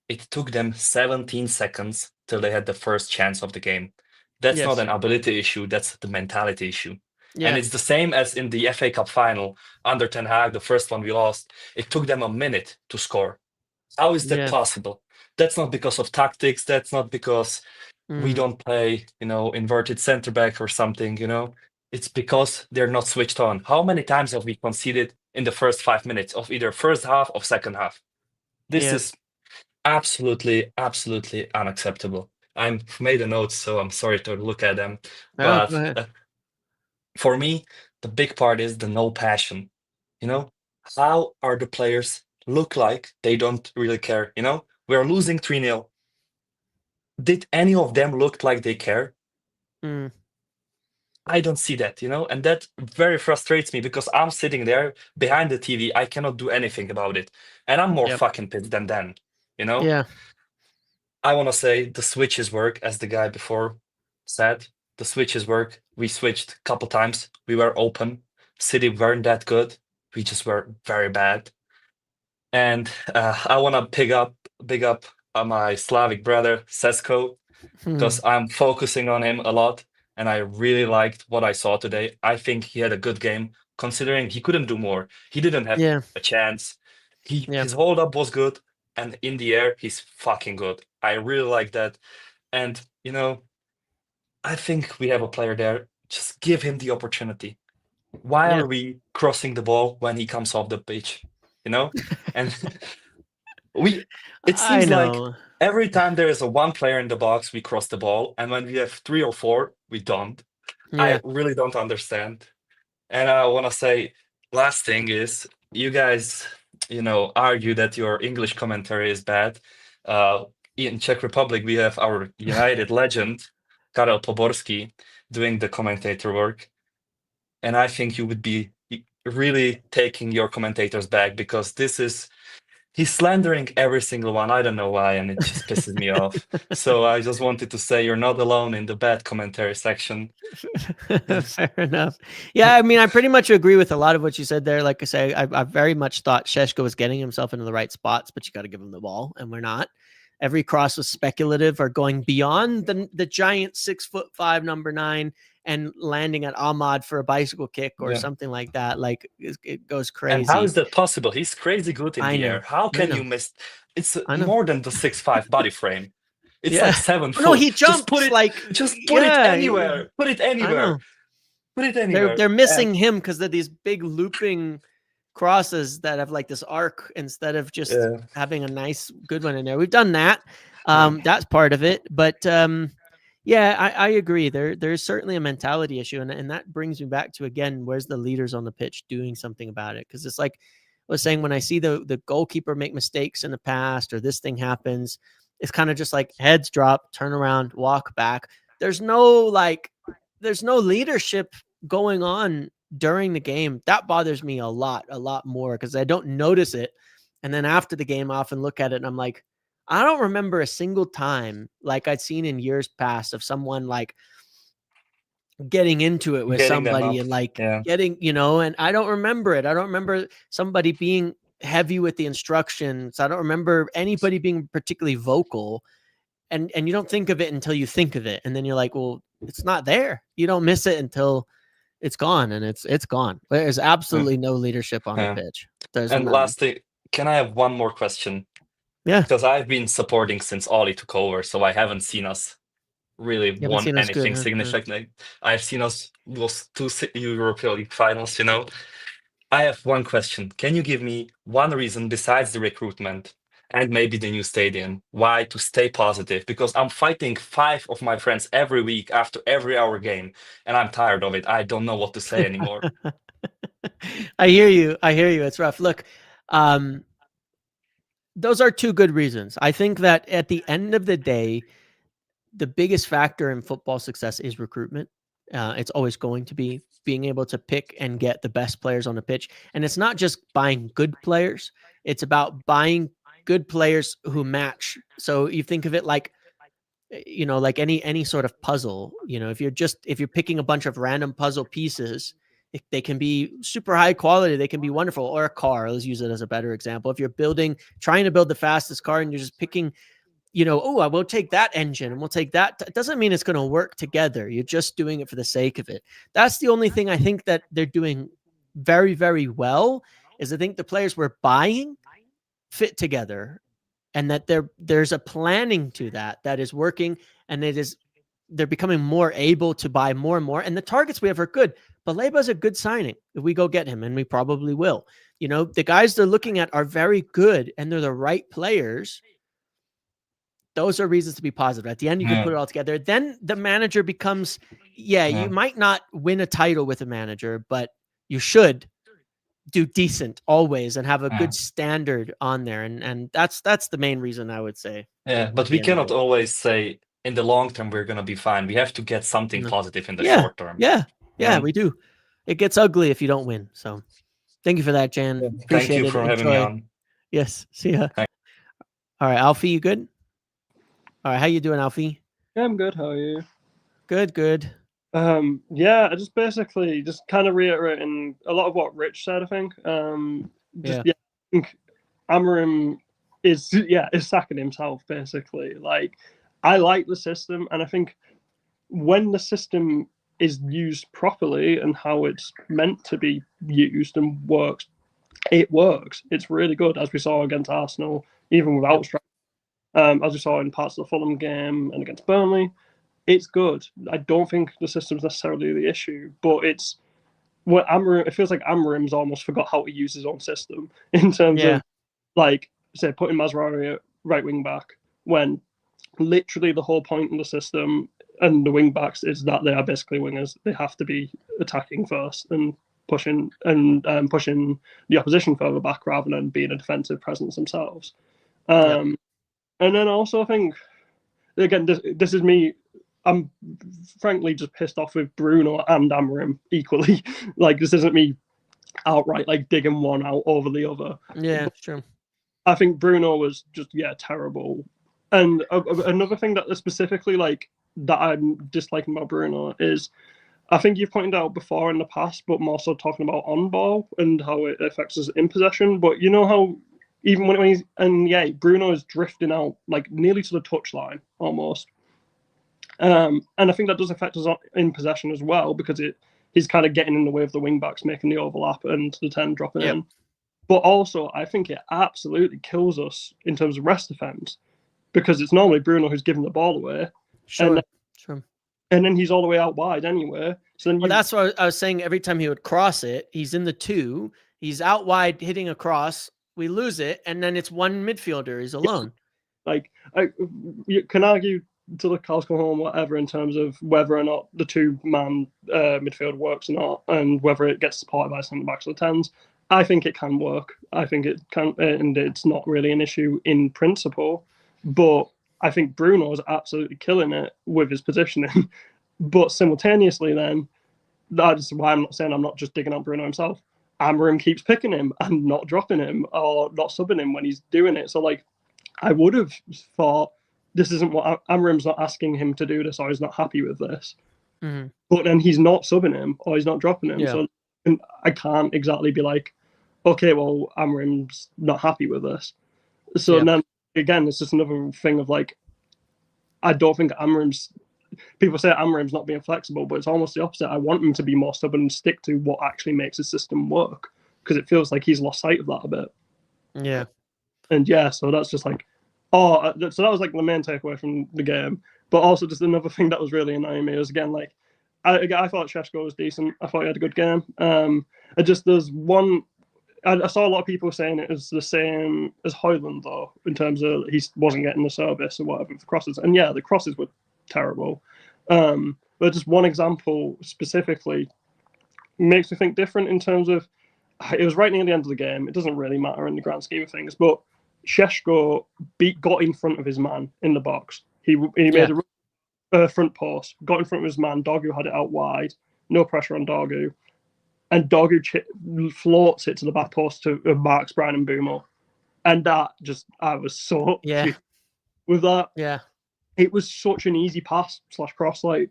it took them 17 seconds till they had the first chance of the game. That's not an ability issue. That's the mentality issue. Yeah. And it's the same as in the FA Cup final under Ten Hag, the first one we lost. It took them a minute to score. How is that possible? That's not because of tactics. That's not because we don't play, inverted center back or something, It's because they're not switched on. How many times have we conceded in the first 5 minutes of either first half or second half? This is absolutely, absolutely unacceptable. I've made a note, so I'm sorry to look at them. But for me, the big part is the no passion. How are the players look like they don't really care? We're losing 3-0. Did any of them look like they care? I don't see that, and that very frustrates me because I'm sitting there behind the TV. I cannot do anything about it. And I'm more fucking pissed than them, Yeah. I want to say the switches work, as the guy before said. The switches work. We switched a couple times. We were open. City weren't that good. We just were very bad. And I want to big up my Slavic brother, Sesko, because I'm focusing on him a lot. And I really liked what I saw today. I think he had a good game, considering he couldn't do more. He didn't have a chance. His hold up was good. And in the air, he's fucking good. I really like that. And, I think we have a player there. Just give him the opportunity. Why are we crossing the ball when he comes off the pitch? And it seems like every time there is a one player in the box, we cross the ball. And when we have 3 or 4, we don't. I really don't understand. And I want to say, last thing is, you guys, argue that your English commentary is bad. In Czech Republic, we have our United legend, Karel Poborský, doing the commentator work. And I think you would be really taking your commentators back, because he's slandering every single one. I don't know why, and it just pisses me off. So I just wanted to say you're not alone in the bad commentary section. Fair enough. Yeah, I mean, I pretty much agree with a lot of what you said there. Like I say, I very much thought Šeško was getting himself into the right spots, but you got to give him the ball, and we're not. Every cross was speculative or going beyond the giant 6'5" number 9 and landing at Ahmad for a bicycle kick or something like that. Like, it goes crazy. And how is that possible? He's crazy good in the air. How can you miss? It's more than the 6'5" body frame. It's like 7 foot. No, he jumps just put it anywhere. Put it anywhere. Put it anywhere. They're missing him because they're these big looping crosses that have like this arc instead of just having a nice good one in there. We've done that. That's part of it. But I agree. There's certainly a mentality issue. And that brings me back to, again, where's the leaders on the pitch doing something about it? Because it's like I was saying, when I see the goalkeeper make mistakes in the past, or this thing happens, it's kind of just like heads drop, turn around, walk back. There's no leadership going on during the game. That bothers me a lot more because I don't notice it. And then after the game, I often look at it and I'm like, I don't remember a single time like I'd seen in years past of someone like getting into it with somebody and like getting, and I don't remember it. I don't remember somebody being heavy with the instructions. I don't remember anybody being particularly vocal. And you don't think of it until you think of it. And then you're like, well, it's not there. You don't miss it until it's gone, and it's gone. There's absolutely no leadership on the pitch. And last thing, can I have one more question? Yeah. Because I've been supporting since Ollie took over, so I haven't seen us really won anything significant. I've seen us lost 2 Europa League finals, I have one question. Can you give me one reason besides the recruitment and maybe the new stadium why to stay positive? Because I'm fighting 5 of my friends every week after every hour game, and I'm tired of it. I don't know what to say anymore. I hear you. It's rough. Look, those are 2 good reasons. I think that at the end of the day, the biggest factor in football success is recruitment. It's always going to be being able to pick and get the best players on the pitch. And it's not just buying good players. It's about buying good players who match. So you think of it like, like any sort of puzzle, if you're picking a bunch of random puzzle pieces, they can be super high quality. They can be wonderful. Or a car. Let's use it as a better example. If you're trying to build the fastest car and you're just picking, I will take that engine and we'll take that. It doesn't mean it's going to work together. You're just doing it for the sake of it. That's the only thing I think that they're doing very, very well is I think the players we're buying fit together and that there's a planning to that is working, and they're becoming more able to buy more and more. And the targets we have are good. Baleba's a good signing if we go get him, and we probably will. The guys they're looking at are very good and they're the right players. Those are reasons to be positive. At the end, you can put it all together. Then the manager becomes, you might not win a title with a manager, but you should do decent always and have a good standard on there. And that's the main reason I would say. Yeah, but we cannot always say in the long term we're going to be fine. We have to get something positive in the short term. Yeah, we do. It gets ugly if you don't win. So thank you for that, Jan. Thank you for having me on. Yes, see ya. Thanks. All right, Alfie, you good? All right, how you doing, Alfie? Yeah, I'm good. How are you? Good. I just basically kind of reiterating a lot of what Rich said. I think. I think Amorim is sacking himself basically. Like, I like the system, and I think when the system is used properly and how it's meant to be used and works, it works. It's really good, as we saw against Arsenal, even without strike. As we saw in parts of the Fulham game and against Burnley, it's good. I don't think the system's necessarily the issue, but it's what Amorim. It feels like Amorim's almost forgot how to use his own system in terms of, like, say, putting Mazraoui at right wing back when literally the whole point of the system and the wing backs is that they are basically wingers. They have to be attacking first and pushing the opposition further back rather than being a defensive presence themselves. And then also I think, again, this is me, I'm frankly just pissed off with Bruno and Amorim equally. Like, this isn't me outright like digging one out over the other. Yeah, sure. I think Bruno was just terrible. And another thing that specifically that I'm disliking about Bruno is, I think you've pointed out before in the past, but more so talking about on ball and how it affects us in possession. But you know how even when he's Bruno is drifting out like nearly to the touchline almost. And I think that does affect us in possession as well, because he's kind of getting in the way of the wing backs making the overlap and the 10 dropping in. But also, I think it absolutely kills us in terms of rest defense, because it's normally Bruno who's giving the ball away. Sure. And then he's all the way out wide anyway. So then that's what I was saying. Every time he would cross it, he's in the 2, he's out wide hitting a cross, we lose it, and then it's one midfielder. He's alone. Like, you can argue till the cows come home, whatever, in terms of whether or not the 2-man midfield works or not, and whether it gets supported by centre backs or the 10s. I think it can work. I think it can, and it's not really an issue in principle. But I think Bruno is absolutely killing it with his positioning. But simultaneously, then, that's why I'm not saying I'm not just digging out Bruno himself. Amarim keeps picking him and not dropping him or not subbing him when he's doing it. So, like, I would have thought this isn't what Amarim's not asking him to do this, or he's not happy with this. Mm-hmm. But then he's not subbing him or he's not dropping him. Yeah. So I can't exactly be like, okay, well, Amarim's not happy with this. So then again, it's just another thing of like, I don't think Amarim's. People say Amarim's not being flexible, but it's almost the opposite. I want him to be more stubborn and stick to what actually makes his system work, because it feels like he's lost sight of that a bit. Yeah. And yeah, so that's just like, so that was like the main takeaway from the game. But also just another thing that was really annoying me was, again, like, I thought Sheshko was decent. I thought he had a good game. There's one. I saw a lot of people saying it was the same as Hoyland, though, in terms of he wasn't getting the service or whatever for crosses. And yeah, the crosses were terrible. But just one example specifically makes me think different in terms of, it was right near the end of the game. It doesn't really matter in the grand scheme of things, but Sheshko got in front of his man in the box. He made a front post, got in front of his man. Dorgu had it out wide, no pressure on Dorgu, and Dorgu floats it to the back post to Marks, Brian, and Boomo. And that just, I was so with that. Yeah. It was such an easy pass / cross. Like,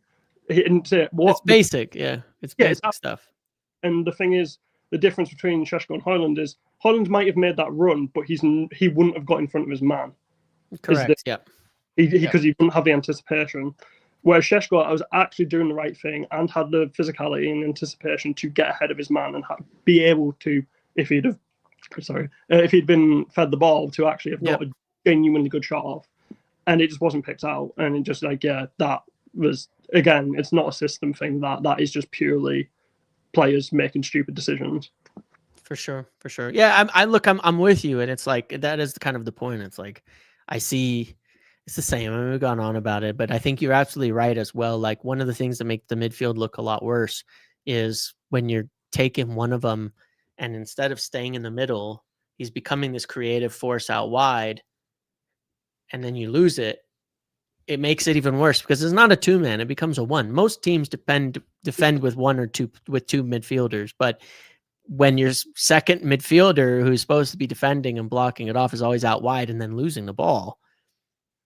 he didn't say what. It's basic, It's basic stuff. And the thing is, the difference between Sheshko and Hoyland is Hoyland might have made that run, but he wouldn't have got in front of his man. Correct. Because he didn't have the anticipation. Whereas Sheshko, I was actually doing the right thing and had the physicality and anticipation to get ahead of his man and be able to, if he'd been fed the ball, to actually have got a genuinely good shot off. And it just wasn't picked out. And it just that was, again, it's not a system thing. That is just purely players making stupid decisions. For sure. Yeah, I'm with you, and it's like that is kind of the point. It's like I see it's the same. I mean, we've gone on about it, but I think you're absolutely right as well. Like, one of the things that make the midfield look a lot worse is when you're taking one of them, and instead of staying in the middle, he's becoming this creative force out wide, and then you lose it. It makes it even worse because it's not a 2-man; it becomes a 1. Most teams defend with 1 or 2 with 2 midfielders, but when your second midfielder, who's supposed to be defending and blocking it off, is always out wide and then losing the ball.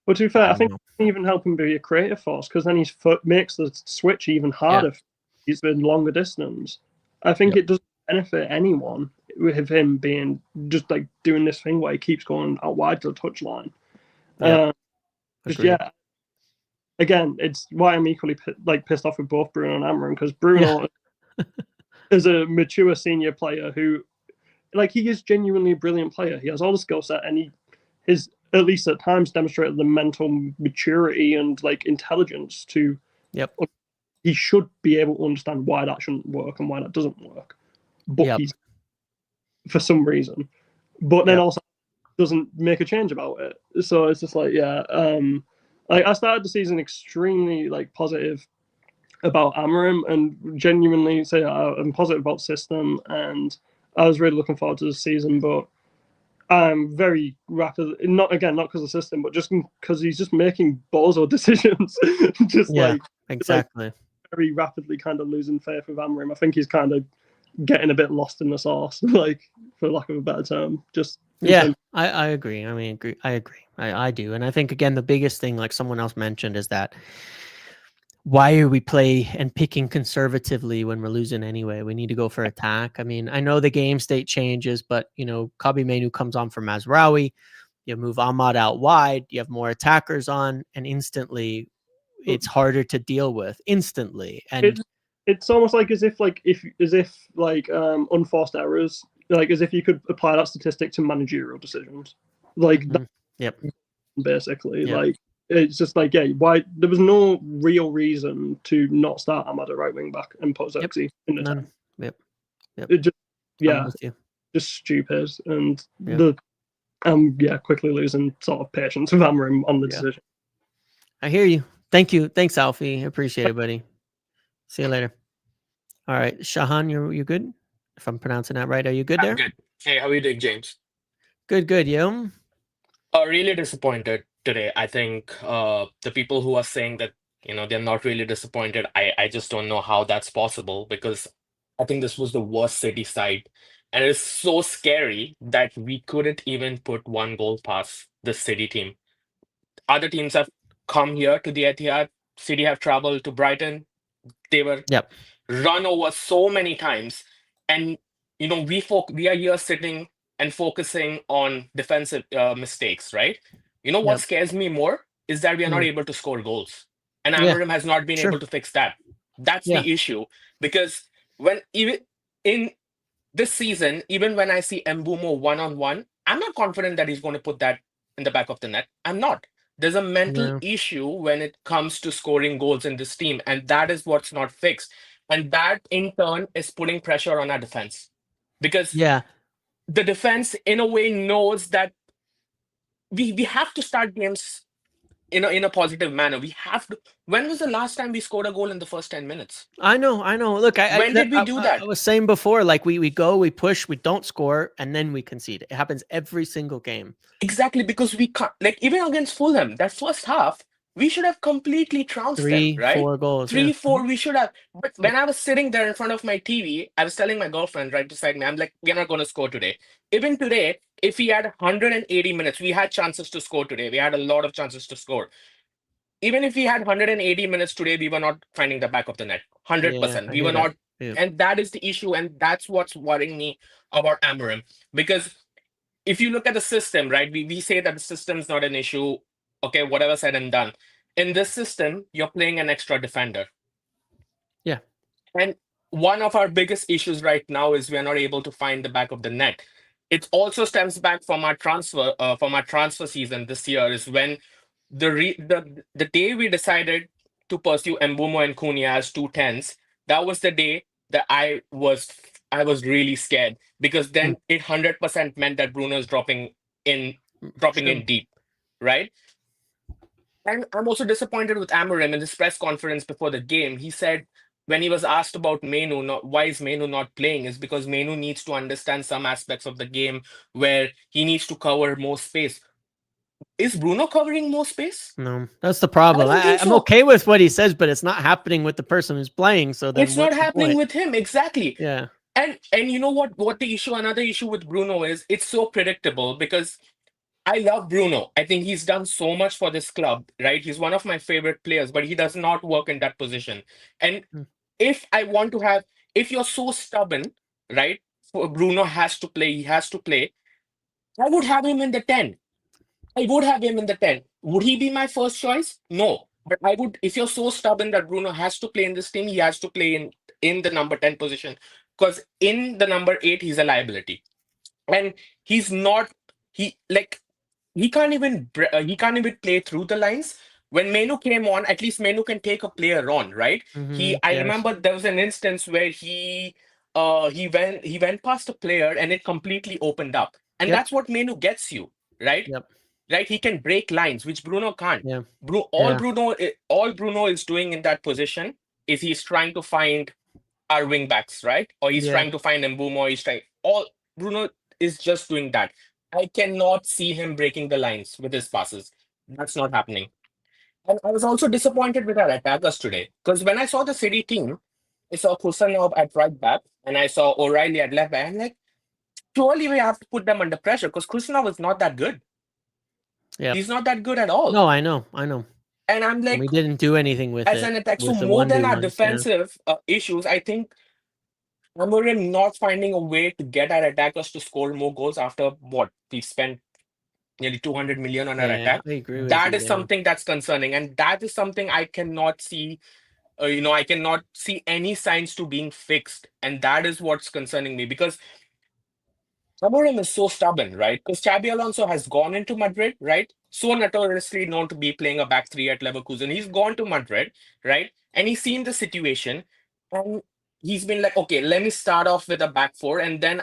Well, to be fair, I think it can even help him be a creative force, because then his foot makes the switch even harder. He's been longer distance. I think it doesn't benefit anyone with him being just like doing this thing where he keeps going out wide to the touchline. Again, it's why I'm equally pissed off with both Bruno and Amarim, because Bruno is a mature senior player who, like, he is genuinely a brilliant player. He has all the skill set, and he has, at least at times, demonstrated the mental maturity and like intelligence to. He should be able to understand why that shouldn't work and why that doesn't work, but he's, for some reason, but then also doesn't make a change about it. So it's just like, like, I started the season extremely like positive about Amarim and genuinely say I'm positive about the system, and I was really looking forward to the season, but I'm very rapid, not because of the system, but just because he's just making bozo decisions. Like, very rapidly kind of losing faith with Amarim. I think he's kind of getting a bit lost in the sauce, like, for lack of a better term. I agree. I mean, I agree. I do. And I think, again, the biggest thing, like someone else mentioned, is that why are we picking conservatively when we're losing anyway? We need to go for attack. I mean, I know the game state changes, but, Kabi Menu comes on for Mazraoui. You move Ahmad out wide. You have more attackers on, and instantly it's harder to deal with instantly. And it's almost like as if unforced errors, like as if you could apply that statistic to managerial decisions, like basically. Like, it's just like, why there was no real reason to not start Ahmad at right wing back and put Xerxes in the team. It just just stupid, and quickly losing sort of patience with Amarim on the decision. I hear you. Thank you. Thanks, Alfie. Appreciate it, buddy. See you later. All right, Shahan, you good? If I'm pronouncing that right, are you good there? I'm good. Hey, how are you doing, James? Good. You? Really disappointed. today. I think the people who are saying that, they're not really disappointed, I just don't know how that's possible, because I think this was the worst City side. And it's so scary that we couldn't even put one goal past the City team. Other teams have come here to the Etihad. City have traveled to Brighton. They were Yep. run over so many times, and we are here sitting and focusing on defensive mistakes, right? What Yep. scares me more is that we are not Mm. able to score goals, and Yeah. Amarim has not been Sure. able to fix that. That's Yeah. the issue, because when even in this season, even when I see Mbumo one-on-one, I'm not confident that he's going to put that in the back of the net. I'm not. There's a mental No. issue when it comes to scoring goals in this team, and that is what's not fixed. And that in turn is putting pressure on our defense, because Yeah. the defense, in a way, knows that we have to start games in a positive manner. We have to. When was the last time we scored a goal in the first 10 minutes? I know. Look, When did we do that? I was saying before, like we go, we push, we don't score, and then we concede. It happens every single game. Exactly, because we can't, like, even against Fulham, that first half, we should have completely trounced them, 3, right? 4 goals. 3, Yeah. 4, we should have. But when I was sitting there in front of my TV, I was telling my girlfriend right beside me, I'm like, we're not going to score today. Even today, if we had 180 minutes, we had chances to score today. We had a lot of chances to score. Even if we had 180 minutes today, we were not finding the back of the net. 100%. I We were hear that. not. Yeah. And that is the issue. And that's what's worrying me about Amarim. Because if you look at the system, right, we say that the system's not an issue. Okay, whatever said and done. In this system, you're playing an extra defender. Yeah. And one of our biggest issues right now is we are not able to find the back of the net. It also stems back from our transfer season this year, is when the day we decided to pursue Mbumo and Cunha as 2 10s. That was the day that I was really scared, because then it 100% meant that Bruno's dropping in True. deep, right? And I'm also disappointed with Amorim in his press conference before the game. He said, when he was asked about Menu, why is Menu not playing, is because Menu needs to understand some aspects of the game where he needs to cover more space. Is Bruno covering more space? No, that's the problem. I don't think I'm so. okay with what he says, but it's not happening with the person who's playing. So then It's not what's the happening point? with him, exactly. Yeah. And you know what the issue, another issue with Bruno is, it's so predictable, because I love Bruno. I think he's done so much for this club, right? He's one of my favorite players, but he does not work in that position. And Hmm. if you're so stubborn, right? Bruno has to play, he has to play. I would have him in the 10. I would have him in the 10. Would he be my first choice? No. But I would, if you're so stubborn that Bruno has to play in this team, he has to play in the number 10 position. Because in the number 8, he's a liability. And he's not, he like he can't even play through the lines. When Menu came on, at least Menu can take a player on, right? I Yes. remember there was an instance where he went past a player and it completely opened up. And Yep. that's what Menu gets you, right? Yep. Right? He can break lines, which Bruno can't. Yeah. All Bruno is doing in that position is he's trying to find our wing backs, right? Or he's Yeah. trying to find Mbumo. He's trying. All Bruno is just doing that. I cannot see him breaking the lines with his passes. That's not happening. And I was also disappointed with our attackers today, because when I saw the City team, I saw Kusanov at right back and I saw O'Reilly at left back. I'm like, surely we have to put them under pressure, because Kusanov is not that good. Yeah. He's not that good at all. No, I know. And I'm And like, we didn't do anything with as it. an attack, so with the more than our 1v1s, yeah. defensive issues, I think Amorim not finding a way to get our attackers to score more goals after what we spent nearly 200 million on our Yeah, attack. I agree with That you, is yeah. something that's concerning, and that is something I cannot see. I cannot see any signs to being fixed, and that is what's concerning me, because Amorim is so stubborn, right? Because Xabi Alonso has gone into Madrid, right? So notoriously known to be playing a back three at Leverkusen. He's gone to Madrid, right? And he's seen the situation, and he's been like, okay, let me start off with a back four, and then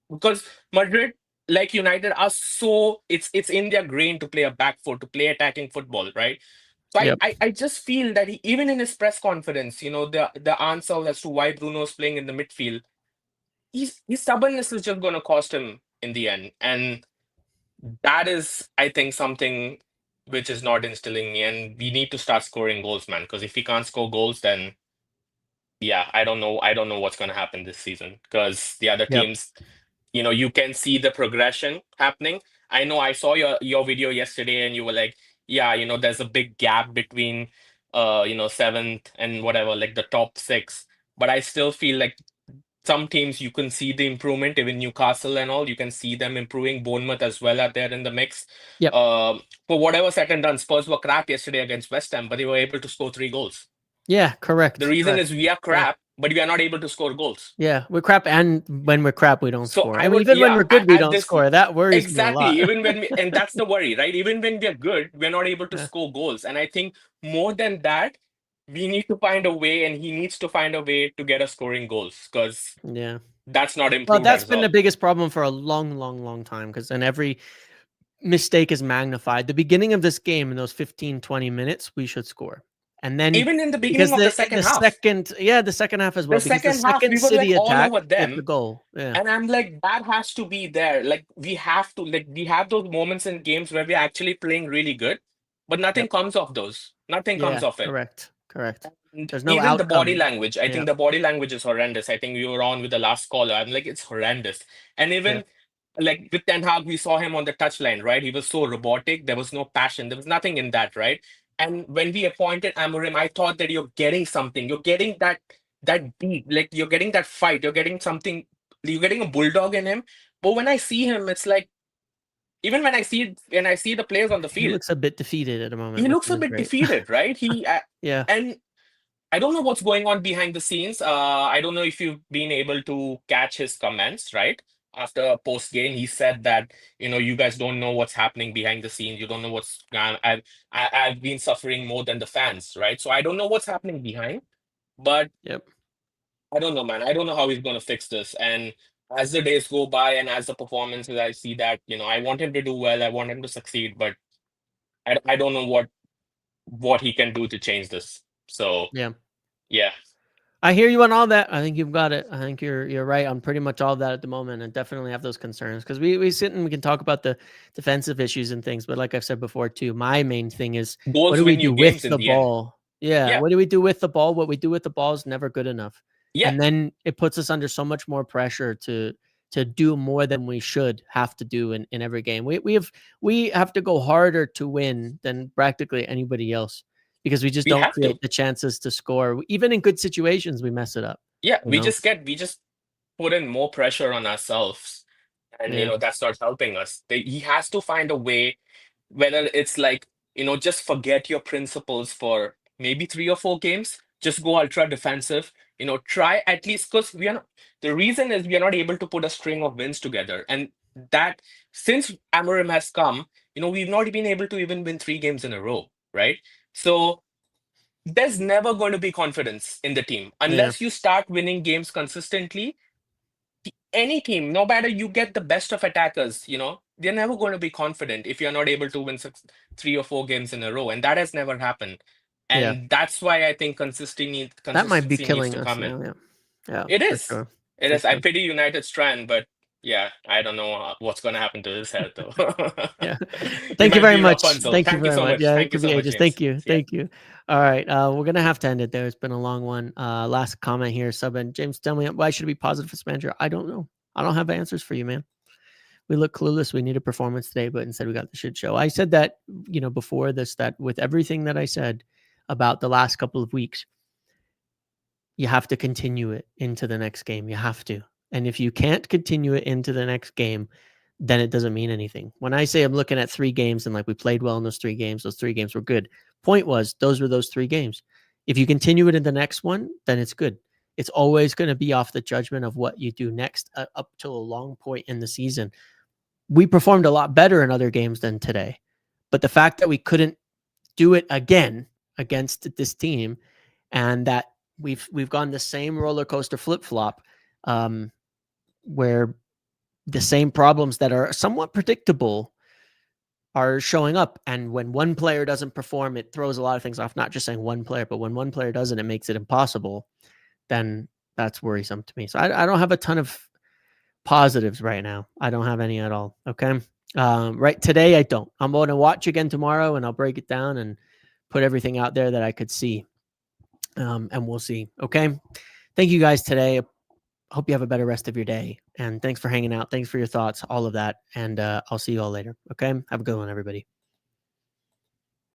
because Madrid, like United, are so it's in their grain to play a back four, to play attacking football, right? So Yep. I just feel that even in his press conference, the answer as to why Bruno's playing in the midfield, his stubbornness is just going to cost him in the end. And that is, I think, something which is not instilling me. And we need to start scoring goals, man. Because if we can't score goals, then yeah, I don't know. I don't know what's going to happen this season. Because the other Yep. teams, you can see the progression happening. I know I saw your video yesterday, and you were like, yeah, there's a big gap between, seventh and whatever, like the top six. But I still feel like some teams you can see the improvement, even Newcastle and all. You can see them improving. Bournemouth as well are there in the mix. Yep. For whatever said and done, Spurs were crap yesterday against West Ham, but they were able to score 3 goals. Yeah, correct. The reason correct. is we are crap, but we are not able to score goals. Yeah, we're crap, and when we're crap, we don't So score. I And would, even when yeah, we're good, we at don't this score. That worries exactly. me a lot. Even when and that's the worry, right? Even when we're good, we're not able to Yeah. score goals. And I think more than that, we need to find a way, and he needs to find a way to get us scoring goals, because Yeah. that's not improved Well, that's as been well. the biggest problem for a long, long, long time, because then every mistake is magnified. The beginning of this game, in those 15, 20 minutes, we should score. And then Even in the beginning of the second half. The second half as well. The Because second half, we were like City all attack, over they have them. the goal. Yeah. And I'm like, that has to be there. Like, we have to, like, we have those moments in games where we're actually playing really good, but nothing comes of those. Nothing comes of it. Correct. And There's no even the body outcome. language, I think the body language is horrendous. I think we were on with the last caller. I'm like, it's horrendous. And even like with Ten Hag, we saw him on the touchline, right? He was so robotic. There was no passion. There was nothing in that, right? And when we appointed Amorim, I thought that you're getting something. You're getting that beat, like you're getting that fight. You're getting something. You're getting a bulldog in him. But when I see him, it's like, even when I see the players on the He field, looks a bit defeated at the moment. he which looks a isn't bit great. defeated, right? Yeah. And I don't know what's going on behind the scenes. I don't know if you've been able to catch his comments, right? After post game, he said that, you guys don't know what's happening behind the scenes. You don't know what's I've been suffering more than the fans, right? So I don't know what's happening behind, but I don't know, man. I don't know how he's going to fix this. And as the days go by and as the performances, I see that, I want him to do well. I want him to succeed, but I don't know what he can do to change this. So yeah. I hear you on all that. I think you've got it. I think you're right on pretty much all of that at the moment, and definitely have those concerns, because we sit and we can talk about the defensive issues and things, but like I've said before too, my main thing is goals what do we win you do games with in the the end. ball? Yeah, what do we do with the ball? What we do with the ball is never good enough. And then it puts us under so much more pressure to do more than we should have to do in every game. We have to go harder to win than practically anybody else, because we just don't create the chances to score. Even in good situations, we mess it up. Yeah, we just put in more pressure on ourselves, and that starts helping us. He has to find a way, whether it's like, just forget your principles for maybe 3 or 4 games, just go ultra defensive, try at least, because the reason is we are not able to put a string of wins together. And that, since Amorim has come, we've not been able to even win 3 games in a row, right? So there's never going to be confidence in the team unless you start winning games consistently. Any team, no matter you get the best of attackers, they're never going to be confident if you're not able to win 3 or 4 games in a row, and that has never happened. And that's why I think consistency that might be needs killing to us come now. in. Yeah, It is. Sure. It is. I pity United Strand, but yeah, I don't know what's going to happen to his head though. Thank you very much. Thank you so much. Yeah, Thank you so much, James. Thank you. All right, we're gonna have to end it there. It's been a long one. Last comment here, Subin. James, tell me, why should it be positive for this manager? I don't know. I don't have answers for you, man. We look clueless. We need a performance today, but instead we got the shit show. I said that, before this, that with everything that I said about the last couple of weeks, you have to continue it into the next game. You have to. And if you can't continue it into the next game, then it doesn't mean anything. When I say I'm looking at 3 games and like we played well in those 3 games were good. Point was, those were those 3 games. If you continue it in the next one, then it's good. It's always going to be off the judgment of what you do next up to a long point in the season. We performed a lot better in other games than today. But the fact that we couldn't do it again against this team, and that we've gone the same roller coaster flip-flop, where the same problems that are somewhat predictable are showing up. And when one player doesn't perform, it throws a lot of things off. Not just saying one player, but when one player doesn't, it makes it impossible. Then that's worrisome to me. So I don't have a ton of positives right now. I don't have any at all. Okay. Right today, I don't. I'm going to watch again tomorrow, and I'll break it down and put everything out there that I could see. And we'll see. Okay. Thank you guys today. Hope you have a better rest of your day. And thanks for hanging out. Thanks for your thoughts, all of that. And I'll see you all later. Okay. Have a good one, everybody.